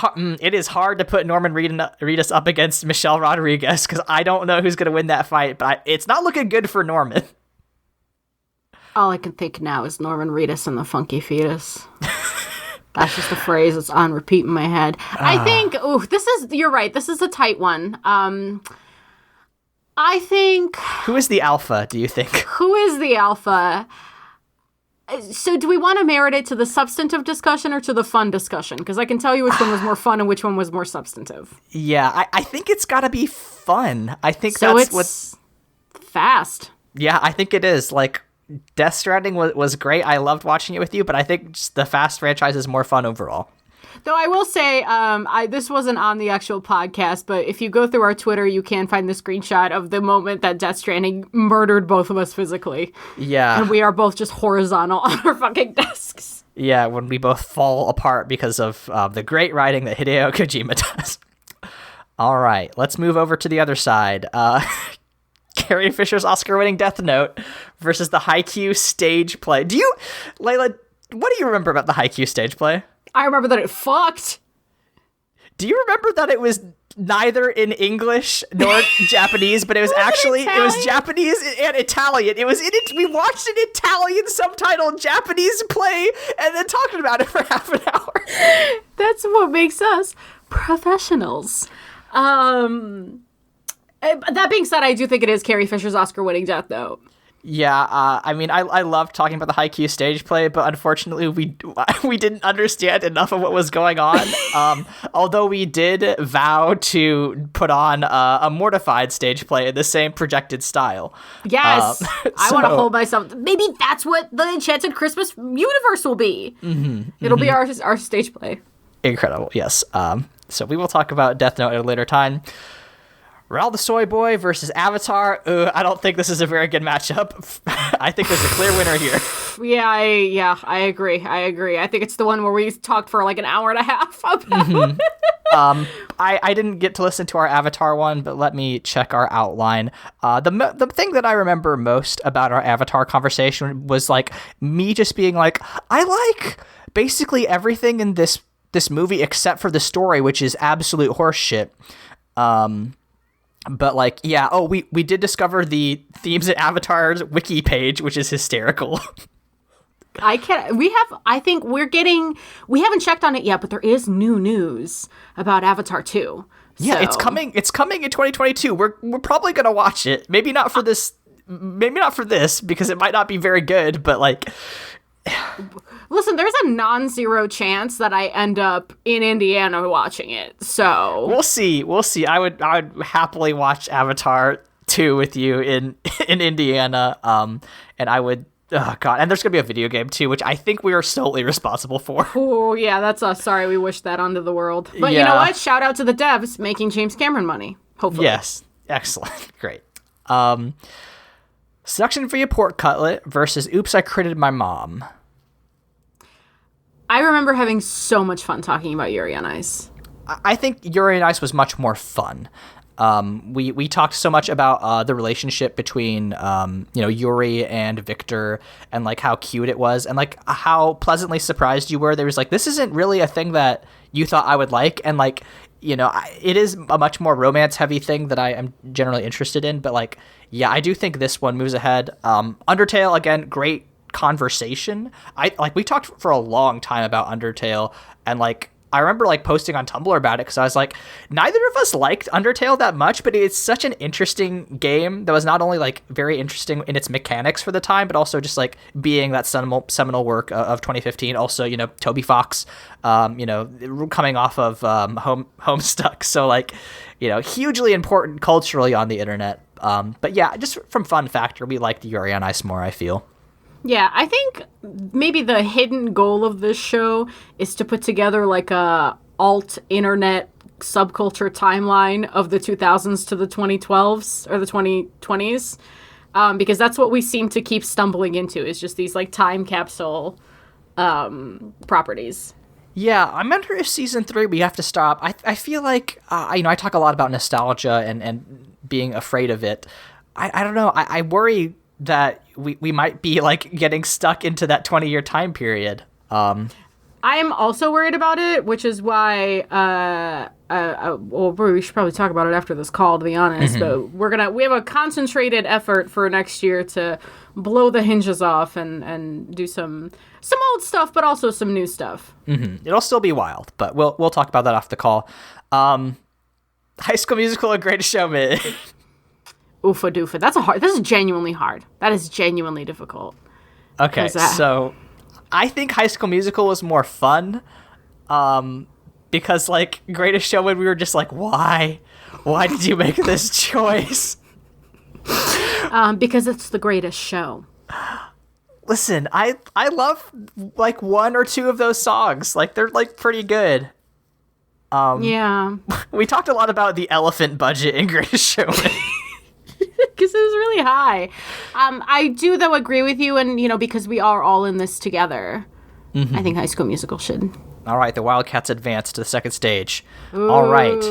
is hard to put Norman Reedus up against Michelle Rodriguez, because I don't know who's gonna win that fight, but it's not looking good for Norman. All I can think now is Norman Reedus and the Funky Fetus. That's just a phrase that's on repeat in my head. I think, you're right. This is a tight one. I think... Who is the alpha, do you think? Who is the alpha? So do we want to merit it to the substantive discussion or to the fun discussion? Because I can tell you which one was more fun and which one was more substantive. Yeah, I think it's got to be fun. I think so that's what's... Fast. Yeah, I think it is. Like, Death Stranding was great. I loved watching it with you, but I think just the Fast franchise is more fun overall. Though I will say, this wasn't on the actual podcast, but if you go through our Twitter, you can find the screenshot of the moment that Death Stranding murdered both of us physically. Yeah. And we are both just horizontal on our fucking desks. Yeah, when we both fall apart because of the great writing that Hideo Kojima does. All right, let's move over to the other side. Carrie Fisher's Oscar-winning Death Note versus the Haikyuu stage play. Leyla, what do you remember about the Haikyuu stage play? I remember that it fucked. Do you remember that it was neither in English nor Japanese, but it was actually, it was Japanese and Italian. We watched an Italian subtitled Japanese play and then talked about it for half an hour. That's what makes us professionals. That being said, I do think it is Carrie Fisher's Oscar-winning Death Note. Yeah, I mean, I loved talking about the Haikyuu stage play, but unfortunately, we didn't understand enough of what was going on. Although we did vow to put on a Mortified stage play in the same projected style. Yes, I want to hold myself. Maybe that's what the Enchanted Christmas universe will be. It'll be our stage play. Incredible, yes. So we will talk about Death Note at a later time. Raoul the Soy Boy versus Avatar. I don't think this is a very good matchup. I think there's a clear winner here. I agree. I think it's the one where we talked for like an hour and a half about it. I didn't get to listen to our Avatar one, but let me check our outline. The thing that I remember most about our Avatar conversation was like me just being like, I like basically everything in this movie except for the story, which is absolute horseshit. But like, yeah, we did discover the themes in Avatar's wiki page, which is hysterical. We haven't checked on it yet, but there is new news about Avatar 2. Yeah, so. It's coming in 2022. We're probably going to watch it. Maybe not for this because it might not be very good, but like listen, there's a non-zero chance that I end up in Indiana watching it. So we'll see. I would happily watch Avatar 2 with you in Indiana. And I would. Oh god! And there's gonna be a video game too, which I think we are solely responsible for. Oh yeah, that's us. Sorry, we wish that onto the world. But You know what? Shout out to the devs making James Cameron money. Hopefully. Yes. Excellent. Great. Suction for your pork cutlet versus Oops, I Critted My Mom. I remember having so much fun talking about Yuri on Ice. I think Yuri on Ice was much more fun. We talked so much about the relationship between Yuri and Victor, and like how cute it was, and like how pleasantly surprised you were. There was like, this isn't really a thing that you thought I would like, and like, it is a much more romance heavy thing that I am generally interested in. But like, yeah, I do think this one moves ahead. Undertale, again, great conversation. We talked for a long time about Undertale, and like, I remember like posting on Tumblr about it because I was like, neither of us liked Undertale that much, but it's such an interesting game that was not only like very interesting in its mechanics for the time, but also just like being that seminal work of 2015. Also, Toby Fox, coming off of Homestuck. So like, hugely important culturally on the internet. But yeah, just from fun factor, we liked Yuri on Ice more, I feel. Yeah, I think maybe the hidden goal of this show is to put together like a alt internet subculture timeline of the 2000s to the 2012s or the 2020s, because that's what we seem to keep stumbling into, is just these like time capsule properties. Yeah, I wonder if season 3 we have to stop. I feel like I talk a lot about nostalgia and being afraid of it. I don't know. I worry that we might be like getting stuck into that 20-year time period. I'm also worried about it, which is why we should probably talk about it after this call, to be honest. Mm-hmm. But we have a concentrated effort for next year to blow the hinges off and do some old stuff, but also some new stuff. Mm-hmm. It'll still be wild, but we'll talk about that off the call. High School Musical and Greatest Showman. Oofa doofa. This is genuinely hard. That is genuinely difficult. Okay, so I think High School Musical was more fun. Because like Greatest Showman, we were just like, why? Why did you make this choice? Because it's the greatest show. Listen, I love like one or two of those songs. Like they're like pretty good. Yeah. We talked a lot about the elephant budget in Greatest Showman. Because it was really high. I do, though, agree with you, and, because we are all in this together, mm-hmm. I think High School Musical should. All right, the Wildcats advance to the second stage. Ooh. All right.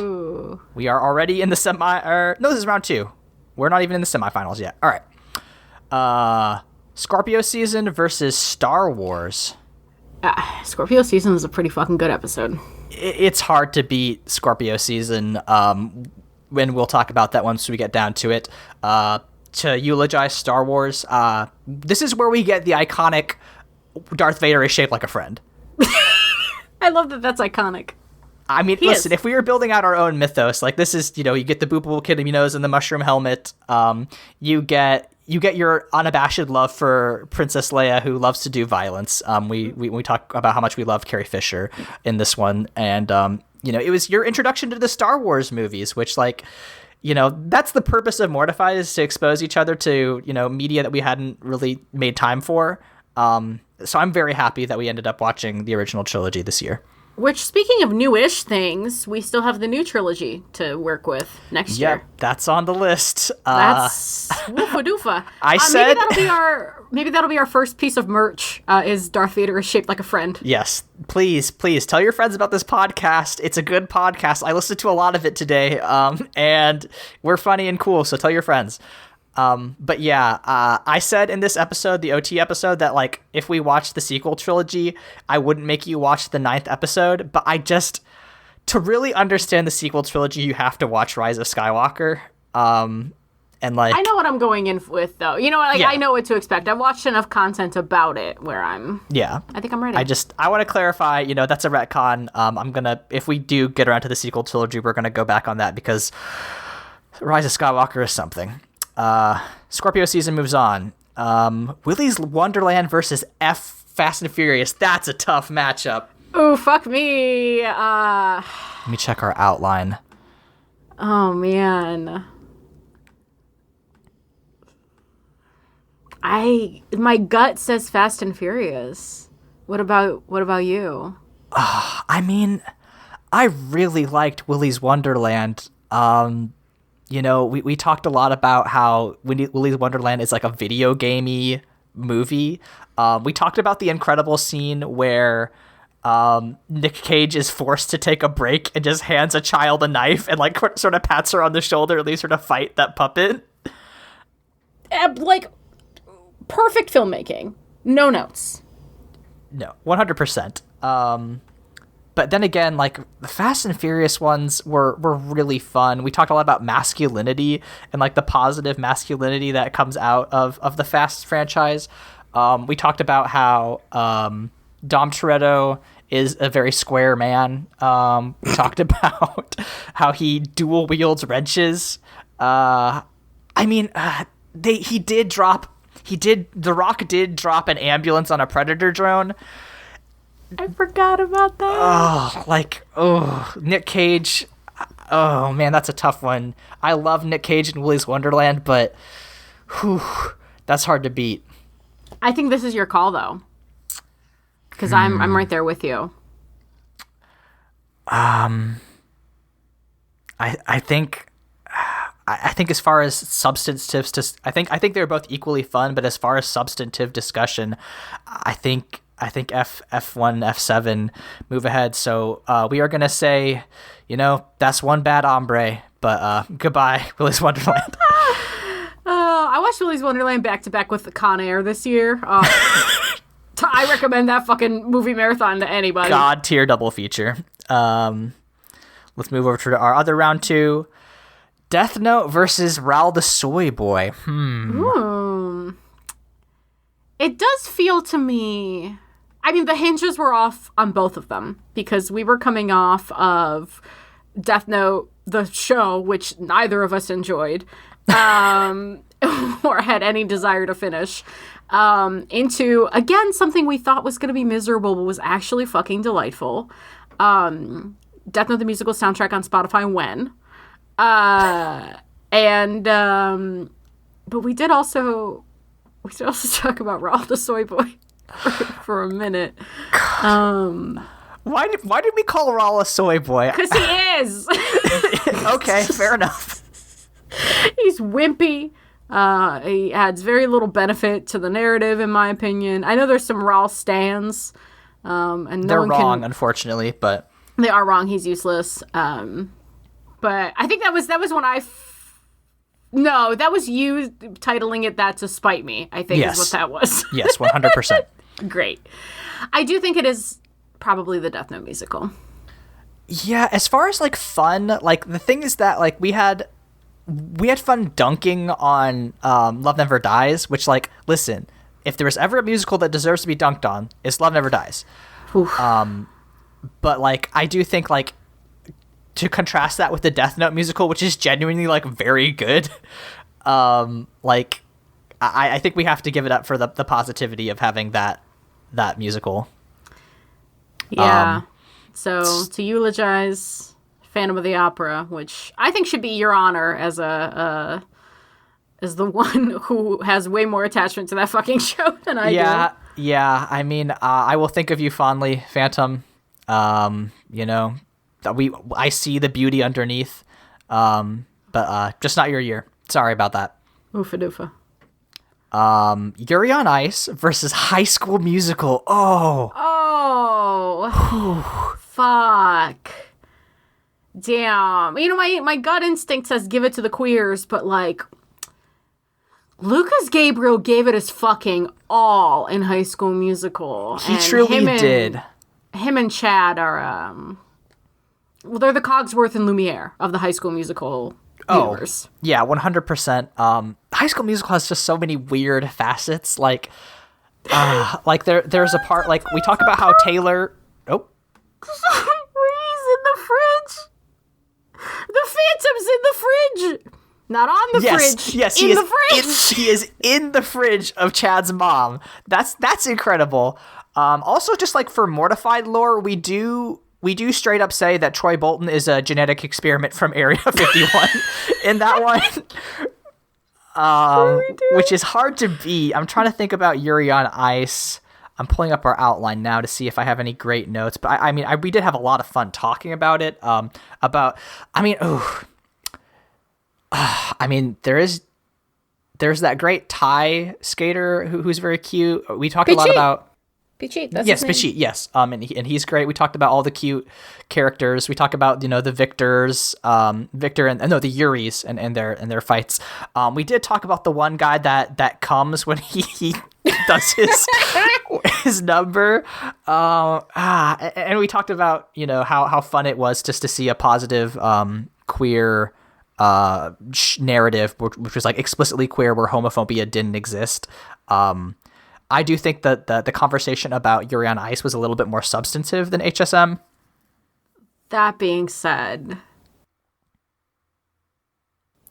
We are already in the no, this is round 2. We're not even in the semifinals yet. All right. Scorpio Season versus Star Wars. Scorpio Season was a pretty fucking good episode. It's hard to beat Scorpio Season, when we'll talk about that once we get down to it. To eulogize Star Wars, this is where we get the iconic Darth Vader is shaped like a friend. I love that that's iconic. I mean, listen, if we were building out our own mythos, like this is, you get the boopable kid nose and the mushroom helmet. You get your unabashed love for Princess Leia, who loves to do violence. We talk about how much we love Carrie Fisher in this one, and it was your introduction to the Star Wars movies, which like, that's the purpose of Mortified, is to expose each other to, media that we hadn't really made time for. So I'm very happy that we ended up watching the original trilogy this year. Which, speaking of newish things, we still have the new trilogy to work with next year. Yep, that's on the list. That's woofa doofa. I said maybe that'll be our first piece of merch. Is Darth Vader is shaped like a friend? Yes, please tell your friends about this podcast. It's a good podcast. I listened to a lot of it today, and we're funny and cool. So tell your friends. But yeah, I said in this episode, the OT episode, that like if we watched the sequel trilogy, I wouldn't make you watch the 9th episode. But to really understand the sequel trilogy, you have to watch Rise of Skywalker. And like, I know what I'm going in with, though. I know what to expect. I've watched enough content about it where I think I'm ready. I want to clarify, that's a retcon. If we do get around to the sequel trilogy, we're gonna go back on that because Rise of Skywalker is something. Scorpio Season moves on. Willy's Wonderland versus Fast and Furious. That's a tough matchup. Oh, fuck me. Let me check our outline. Oh, man. My gut says Fast and Furious. What about you? I mean, I really liked Willy's Wonderland. we talked a lot about how Willy's Wonderland is like a video gamey movie. We talked about the incredible scene where Nick Cage is forced to take a break and just hands a child a knife and like sort of pats her on the shoulder and leaves her to fight that puppet. Like, perfect filmmaking. No notes. No, 100%. But then again, like, the Fast and Furious ones were really fun. We talked a lot about masculinity and, like, the positive masculinity that comes out of the Fast franchise. We talked about how Dom Toretto is a very square man. We talked about how he dual wields wrenches. The Rock did drop an ambulance on a Predator drone. I forgot about that. Nick Cage. Oh, man, that's a tough one. I love Nick Cage in Willy's Wonderland, but that's hard to beat. I think this is your call, though, because I'm right there with you. I think as far as substantive, I think they're both equally fun, but as far as substantive discussion, I think F1, F7 move ahead. So we are going to say, that's one bad hombre, but goodbye, Willy's Wonderland. I watched Willy's Wonderland back-to-back with Con Air this year. I recommend that fucking movie marathon to anybody. God tier double feature. Let's move over to our other round 2. Death Note versus Raoul the Soy Boy. It does feel to me... I mean, the hinges were off on both of them because we were coming off of Death Note, the show, which neither of us enjoyed or had any desire to finish, into, again, something we thought was going to be miserable but was actually fucking delightful. Death Note, the musical soundtrack on Spotify when. But we did also talk about Raoul the Soy Boy for a minute. Why did we call Raoul a soy boy? Because he is. Okay, fair enough. He's wimpy. He adds very little benefit to the narrative, in my opinion. I know there's some Raoul stans, and they're wrong, unfortunately, but they are wrong. He's useless. But I think that was when no, that was you titling it that to spite me, I think. Yes. Is what that was. Yes, 100%. Great. I do think it is probably the Death Note musical. Yeah, as far as, like, fun, like, the thing is that, like, we had fun dunking on Love Never Dies, which, like, listen, if there was ever a musical that deserves to be dunked on, it's Love Never Dies. But, like, I do think, like, to contrast that with the Death Note musical, which is genuinely, like, very good, like, I think we have to give it up for the positivity of having that musical. Yeah. So to eulogize Phantom of the Opera, which I think should be your honor as the one who has way more attachment to that fucking show than I do. Yeah. I mean, I will think of you fondly, Phantom. I see the beauty underneath, but just not your year. Sorry about that. Oofa doofa. Yuri on Ice versus High School Musical. Fuck. Damn. My gut instinct says give it to the queers, but, like, Lucas Gabriel gave it his fucking all in High School Musical. He truly did. Him and Chad are, they're the Cogsworth and Lumiere of the High School Musical universe. Yeah, 100%. High School Musical has just so many weird facets. Like there's a part, like, we talk about how Taylor... Oh. He's in the fridge. The Phantom's in the fridge. Not on the fridge. Yes, he is in the fridge of Chad's mom. That's incredible. Also, just, like, for Mortified lore, we do straight up say that Troy Bolton is a genetic experiment from Area 51 in that one. Which is hard to beat. I'm trying to think about Yuri on Ice. I'm pulling up our outline now to see if I have any great notes. But we did have a lot of fun talking about it. I mean, there's that great Thai skater who's very cute. We talked a lot about. Pichi, that's Yes, his name. Pichi, yes. And he's great. We talked about all the cute characters. We talked about, the Victors, Victor and no, the Yuris and their fights. We did talk about the one guy that comes when he does his number. And we talked about, how fun it was just to see a positive queer narrative, which was like explicitly queer, where homophobia didn't exist. I do think that the conversation about Yuri on Ice was a little bit more substantive than HSM. That being said,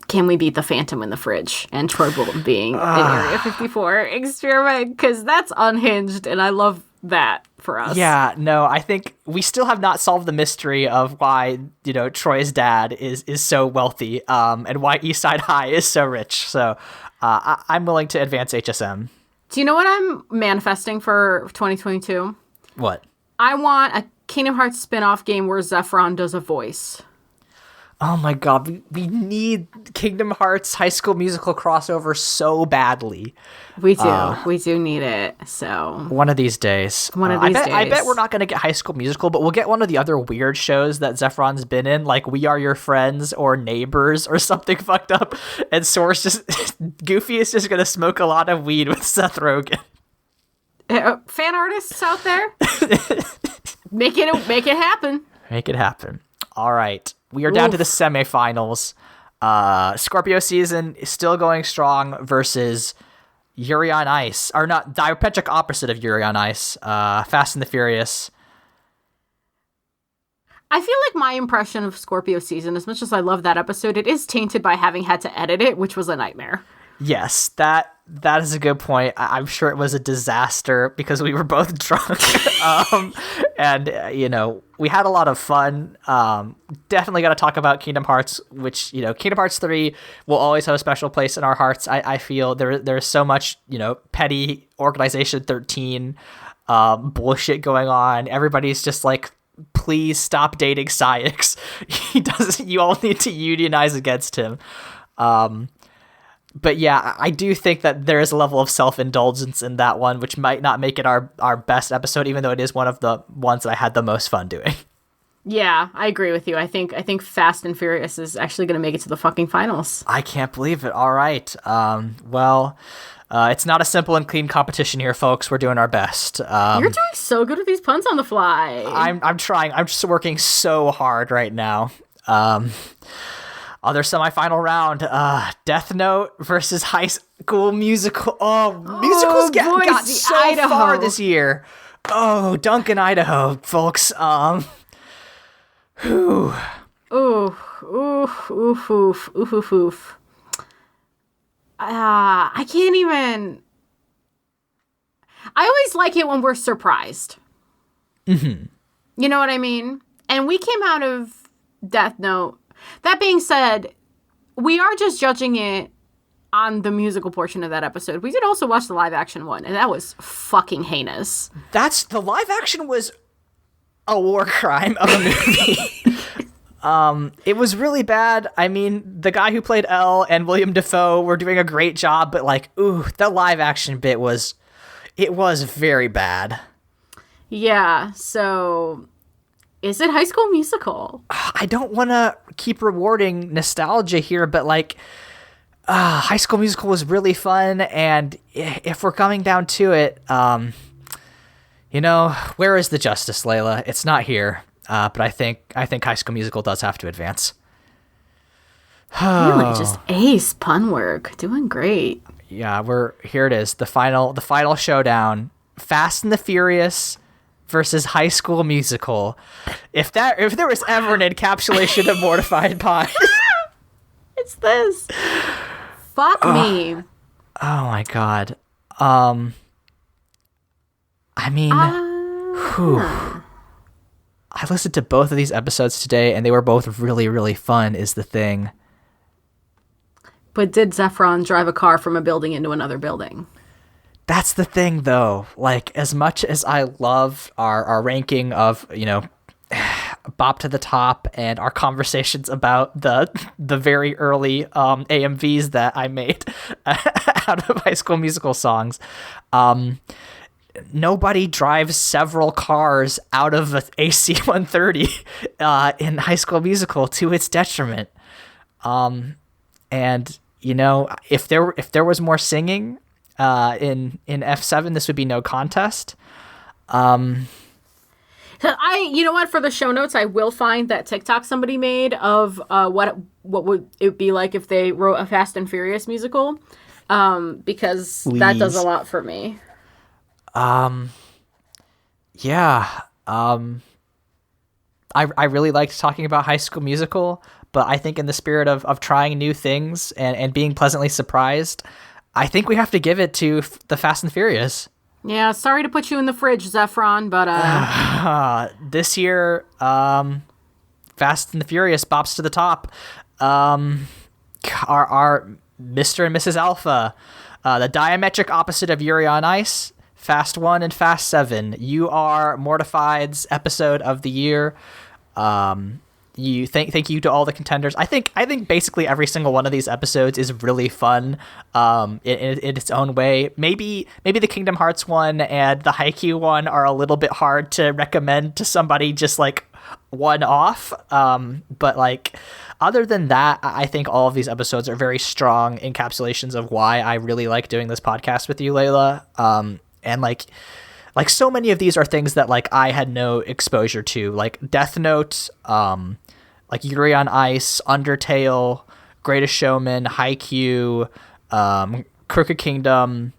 can we beat the Phantom in the fridge and Troy Bolton being an Area 54 experiment? Because that's unhinged, and I love that for us. Yeah, no, I think we still have not solved the mystery of why, Troy's dad is so wealthy, and why Eastside High is so rich. So I'm willing to advance HSM. Do you know what I'm manifesting for 2022? What? I want a Kingdom Hearts spin-off game where Zephron does a voice. Oh my god, we need Kingdom Hearts High School Musical crossover so badly. We do. We do need it. So one of these days. I bet we're not going to get High School Musical, but we'll get one of the other weird shows that Zephron's been in, like We Are Your Friends or Neighbors or something fucked up. And Goofy is just going to smoke a lot of weed with Seth Rogen. Fan artists out there, make it happen. Make it happen. All right. We are down to the semifinals. Scorpio season is still going strong versus Yuri on Ice. Or not, diametric opposite of Yuri on Ice. Fast and the Furious. I feel like my impression of Scorpio season, as much as I love that episode, it is tainted by having had to edit it, which was a nightmare. Yes, that is a good point. I'm sure it was a disaster because we were both drunk. And we had a lot of fun. Definitely got to talk about Kingdom Hearts, which, Kingdom Hearts 3 will always have a special place in our hearts. I feel there's so much, petty Organization 13 bullshit going on. Everybody's just like, please stop dating Syx. You all need to unionize against him. But yeah, I do think that there is a level of self-indulgence in that one, which might not make it our best episode, even though it is one of the ones that I had the most fun doing. Yeah, I agree with you. I think Fast and Furious is actually going to make it to the fucking finals. I can't believe it. All right. It's not a simple and clean competition here, folks. We're doing our best. You're doing so good with these puns on the fly. I'm trying. I'm just working so hard right now. Other semifinal round, Death Note versus High School Musical. Musicals got so Idaho. far this year. Oh, Duncan, Idaho, folks. Ooh, oof, oof, oof, oof, oof, oof. I can't even. I always like it when we're surprised. Mm-hmm. You know what I mean? And we came out of Death Note. That being said, we are just judging it on the musical portion of that episode. We did also watch the live action one, and that was fucking heinous. The live action was a war crime of a movie. It was really bad. I mean, the guy who played L and William Dafoe were doing a great job, but the live action bit was very bad. Yeah, so is it High School Musical? I don't want to keep rewarding nostalgia here, but High School Musical was really fun, and if we're coming down to it, where is the justice, Leyla? It's not here, but I think High School Musical does have to advance. Really, just ace pun work, doing great. Yeah, here it is, the final showdown: Fast and the Furious versus High School Musical. If there was ever an encapsulation of Mortified Pie, it's this. Fuck me. Oh my god. I mean, I listened to both of these episodes today, and they were both really, really fun, is the thing. But did Zephron drive a car from a building into another building? That's the thing, though. As much as I love our ranking of, Bop to the Top and our conversations about the very early AMVs that I made out of High School Musical songs. Nobody drives several cars out of an AC 130 in High School Musical to its detriment. And you know, if there was more singing in F7, this would be no contest. You know what? For the show notes, I will find that TikTok somebody made of what would it be like if they wrote a Fast and Furious musical, because Please. that does a lot for me. Yeah. I really liked talking about High School Musical, but I think in the spirit of trying new things and being pleasantly surprised, I think we have to give it to the Fast and Furious. Yeah, sorry to put you in the fridge, Zephron, but this year, Fast and the Furious bops to the top. Our Mr. and Mrs. Alpha, the diametric opposite of Yuri on Ice, Fast 1 and Fast 7. You are Mortified's episode of the year. Thank you to all the contenders. I think basically every single one of these episodes is really fun in its own way. Maybe the Kingdom Hearts one and the Haikyuu one are a little bit hard to recommend to somebody just like one off. But like other than that, I think all of these episodes are very strong encapsulations of why I really like doing this podcast with you, Leyla. And like so many of these are things that like I had no exposure to, like Death Note, like Yuri on Ice, Undertale, Greatest Showman, Haikyuu, Crooked Kingdom,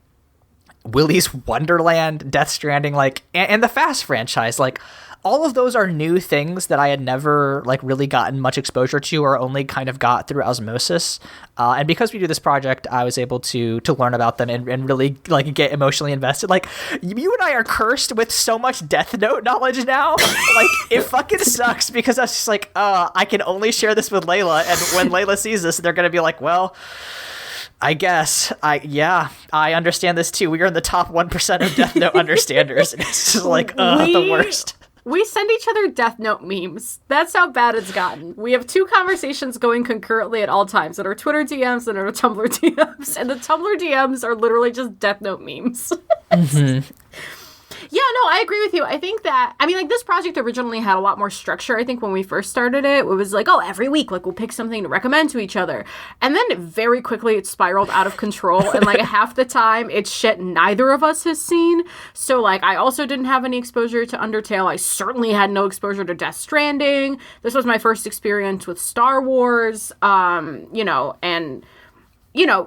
Willy's Wonderland, Death Stranding, like, and the Fast franchise. Like, all of those are new things that I had never like really gotten much exposure to or only kind of got through osmosis. And because we do this project, I was able to learn about them and really like get emotionally invested. Like you and I are cursed with so much Death Note knowledge now. Like it fucking sucks because I was just like, I can only share this with Leyla. And when Leyla sees this, they're going to be like, well, I guess I understand this too. We are in the top 1% of Death Note understanders. And it's just like, the worst. We send each other Death Note memes. That's how bad it's gotten. We have two conversations going concurrently at all times that are Twitter DMs and our Tumblr DMs. And the Tumblr DMs are literally just Death Note memes. Mm-hmm. Yeah, no, I agree with you. I think that, I mean, like, this project originally had a lot more structure. I think when we first started it, it was like, oh, every week, like, we'll pick something to recommend to each other. And then very quickly it spiraled out of control. And, like, half the time, it's shit neither of us has seen. So, like, I also didn't have any exposure to Undertale. I certainly had no exposure to Death Stranding. This was my first experience with Star Wars,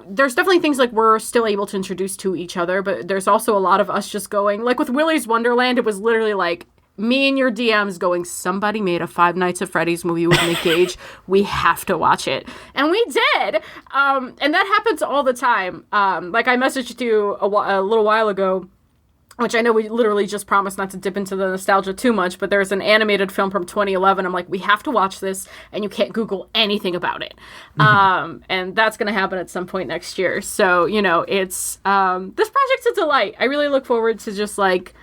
there's definitely things like we're still able to introduce to each other, but there's also a lot of us just going, like with Willy's Wonderland, it was literally like me and your DMs going, somebody made a Five Nights at Freddy's movie with Nick Cage. We have to watch it. And we did. And that happens all the time. Like I messaged you a little while ago, which I know we literally just promised not to dip into the nostalgia too much, but there's an animated film from 2011. I'm like, we have to watch this, and you can't Google anything about it. Mm-hmm. And that's going to happen at some point next year. So, it's, this project's a delight. I really look forward to just, like,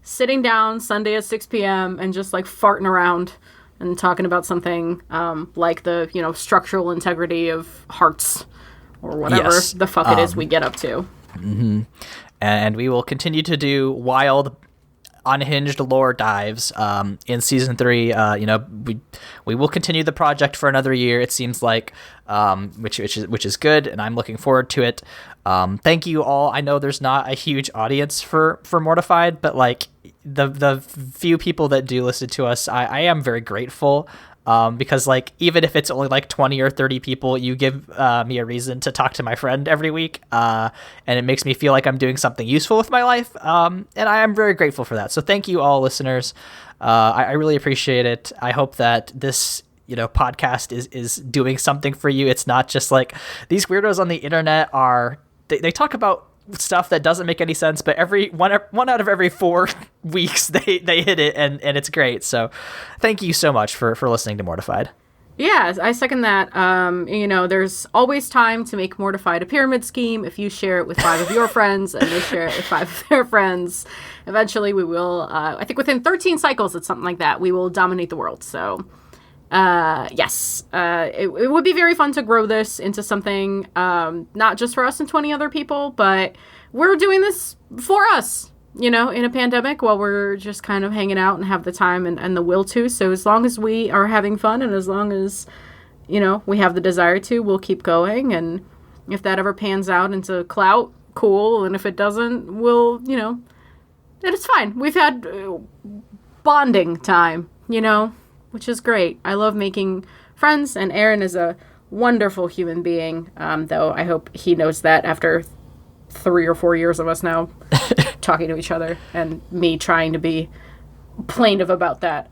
sitting down Sunday at 6 p.m. and just, like, farting around and talking about something like the, structural integrity of hearts or whatever the fuck it is we get up to. Mm-hmm. And we will continue to do wild, unhinged lore dives in season 3. We will continue the project for another year. It seems like, which is good, and I'm looking forward to it. Thank you all. I know there's not a huge audience for Mortified, but like the few people that do listen to us, I am very grateful. Because like even if it's only like 20 or 30 people, you give me a reason to talk to my friend every week, and it makes me feel like I'm doing something useful with my life, and I am very grateful for that. So thank you all, listeners. I really appreciate it. I hope that this podcast is doing something for you. It's not just like these weirdos on the internet they talk about stuff that doesn't make any sense, but every one out of every 4 weeks they hit it, and it's great. So thank you so much for listening to Mortified. Yeah, I second that. There's always time to make Mortified a pyramid scheme. If you share it with 5 of your friends and they share it with 5 of their friends, eventually we will, I think within 13 cycles, it's something like that, we will dominate the world. So, yes, it would be very fun to grow this into something, not just for us and 20 other people, but we're doing this for us. In a pandemic while we're just kind of hanging out and have the time and the will to. So as long as we are having fun and as long as, we have the desire to, we'll keep going. And if that ever pans out into clout, cool. And if it doesn't, we'll, then it's fine. We've had bonding time, which is great. I love making friends, and Aaron is a wonderful human being, though I hope he knows that after 3 or 4 years of us now talking to each other and me trying to be plaintive about that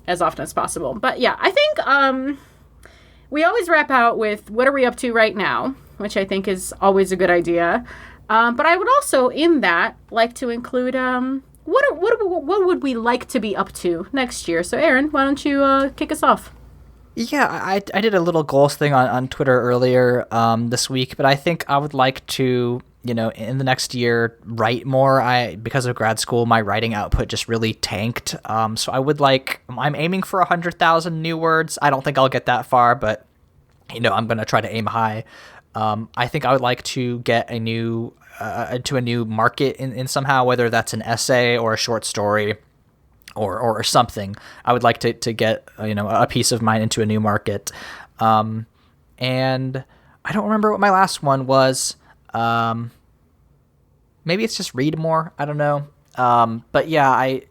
as often as possible. But yeah, I think we always wrap out with what are we up to right now, which I think is always a good idea. But I would also, in that, like to include what would we like to be up to next year? So Aaron, why don't you kick us off? Yeah, I did a little goals thing on Twitter earlier this week, but I think I would like to, in the next year, write more. Because of grad school, my writing output just really tanked. So I'm aiming for 100,000 new words. I don't think I'll get that far, but, I'm going to try to aim high. I think I would like to get into a new market in somehow, whether that's an essay or a short story or something. I would like to get, a piece of mine into a new market. And I don't remember what my last one was. Maybe it's just read more. I don't know. But yeah, I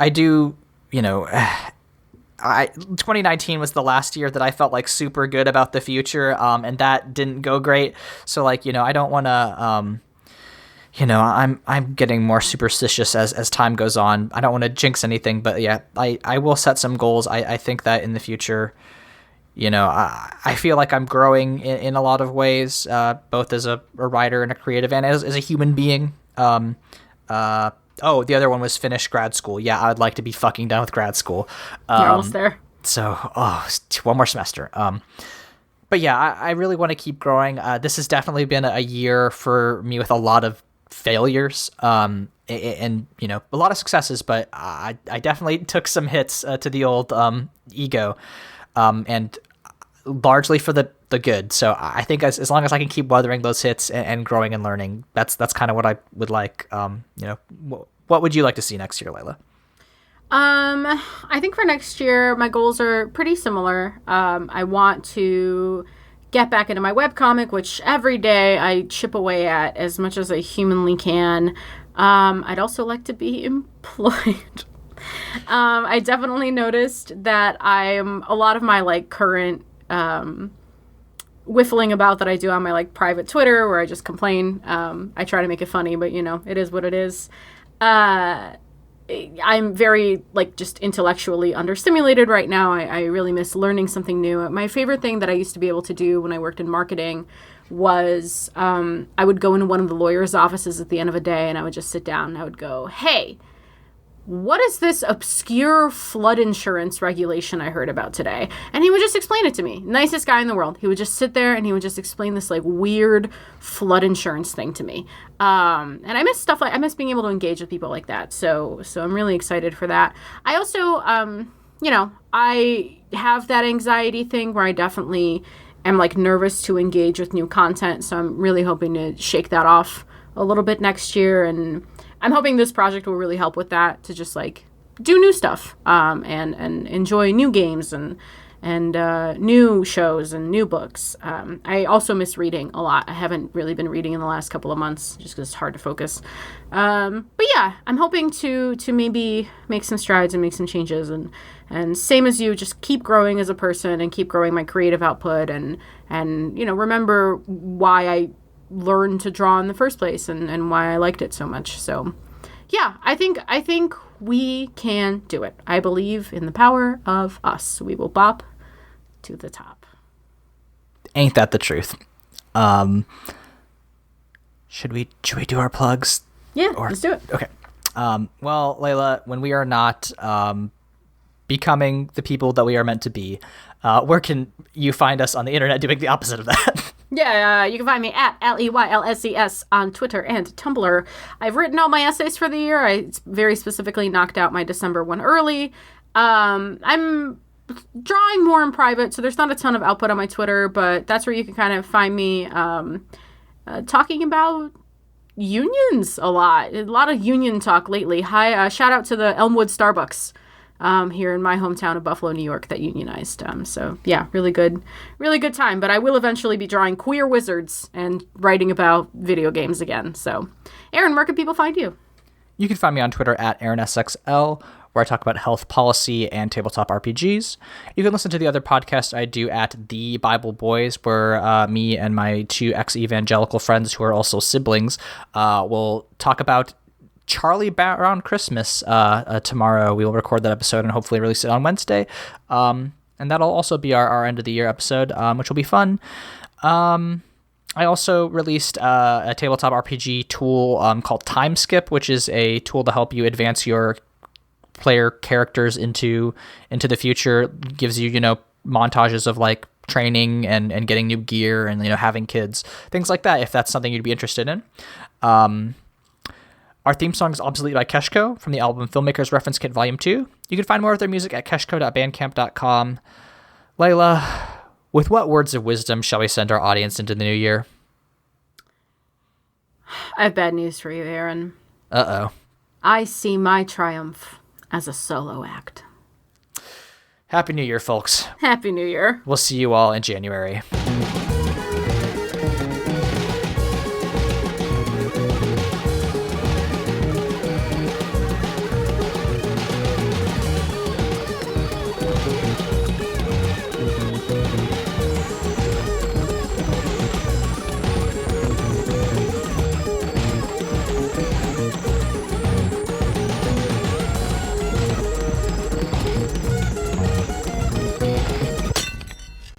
do, 2019 was the last year that I felt like super good about the future. And that didn't go great. So I don't want to, I'm getting more superstitious as time goes on. I don't want to jinx anything, but yeah, I will set some goals. I think that in the future, I feel like I'm growing in a lot of ways, both as a writer and a creative and as a human being. The other one was finish grad school. Yeah, I would like to be fucking done with grad school. You're almost there. So, one more semester. But yeah, I really want to keep growing. This has definitely been a year for me with a lot of failures, and a lot of successes, but I definitely took some hits to the old ego, and largely for the good. So I think as long as I can keep weathering those hits and growing and learning, that's kind of what I would like. What would you like to see next year, Leyla? I think for next year, my goals are pretty similar. I want to get back into my webcomic, which every day I chip away at as much as I humanly can. I'd also like to be employed. I definitely noticed that a lot of my current whiffling about that I do on my private Twitter where I just complain. I try to make it funny, but it is what it is. I'm very just intellectually understimulated right now. I really miss learning something new. My favorite thing that I used to be able to do when I worked in marketing was I would go into one of the lawyers' offices at the end of a day and I would just sit down and I would go, hey, what is this obscure flood insurance regulation I heard about today? And he would just explain it to me. Nicest guy in the world. He would just sit there and he would just explain this weird flood insurance thing to me. And I miss I miss being able to engage with people like that. So I'm really excited for that. I also, I have that anxiety thing where I definitely am nervous to engage with new content. So I'm really hoping to shake that off a little bit next year, and I'm hoping this project will really help with that, to just do new stuff and enjoy new games and new shows and new books. I also miss reading a lot. I haven't really been reading in the last couple of months just because it's hard to focus. But yeah, I'm hoping to maybe make some strides and make some changes and same as you, just keep growing as a person and keep growing my creative output and remember why I learned to draw in the first place and why I liked it so much. So yeah, I think we can do it. I believe in the power of us. We will bop to the top. Ain't that the truth? Should we do our plugs? Yeah, let's do it. Okay. Well, Leyla, when we are not becoming the people that we are meant to be, where can you find us on the internet doing the opposite of that? Yeah, you can find me at LEYLSES on Twitter and Tumblr. I've written all my essays for the year. I very specifically knocked out my December one early. I'm drawing more in private, so there's not a ton of output on my Twitter, but that's where you can kind of find me talking about unions a lot of union talk lately. Hi, shout out to the Elmwood Starbucks here in my hometown of Buffalo, New York, that unionized. So yeah, really good time. But I will eventually be drawing queer wizards and writing about video games again. So Aaron, where can people find you? You can find me on Twitter at AaronSXL, where I talk about health policy and tabletop RPGs. You can listen to the other podcast I do at The Bible Boys, where me and my 2 ex-evangelical friends who are also siblings will talk about Charlie Brown Christmas tomorrow. We will record that episode and hopefully release it on Wednesday. And that'll also be our end of the year episode, which will be fun. I also released a tabletop RPG tool called Time Skip, which is a tool to help you advance your player characters into the future. It gives you, montages of like training and getting new gear and, having kids, things like that, if that's something you'd be interested in. Our theme song is Obsolete by Keshko from the album Filmmakers Reference Kit Volume 2. You can find more of their music at keshko.bandcamp.com. Leyla, with what words of wisdom shall we send our audience into the new year? I have bad news for you, Aaron. Uh-oh. I see my triumph as a solo act. Happy New Year, folks. Happy New Year. We'll see you all in January.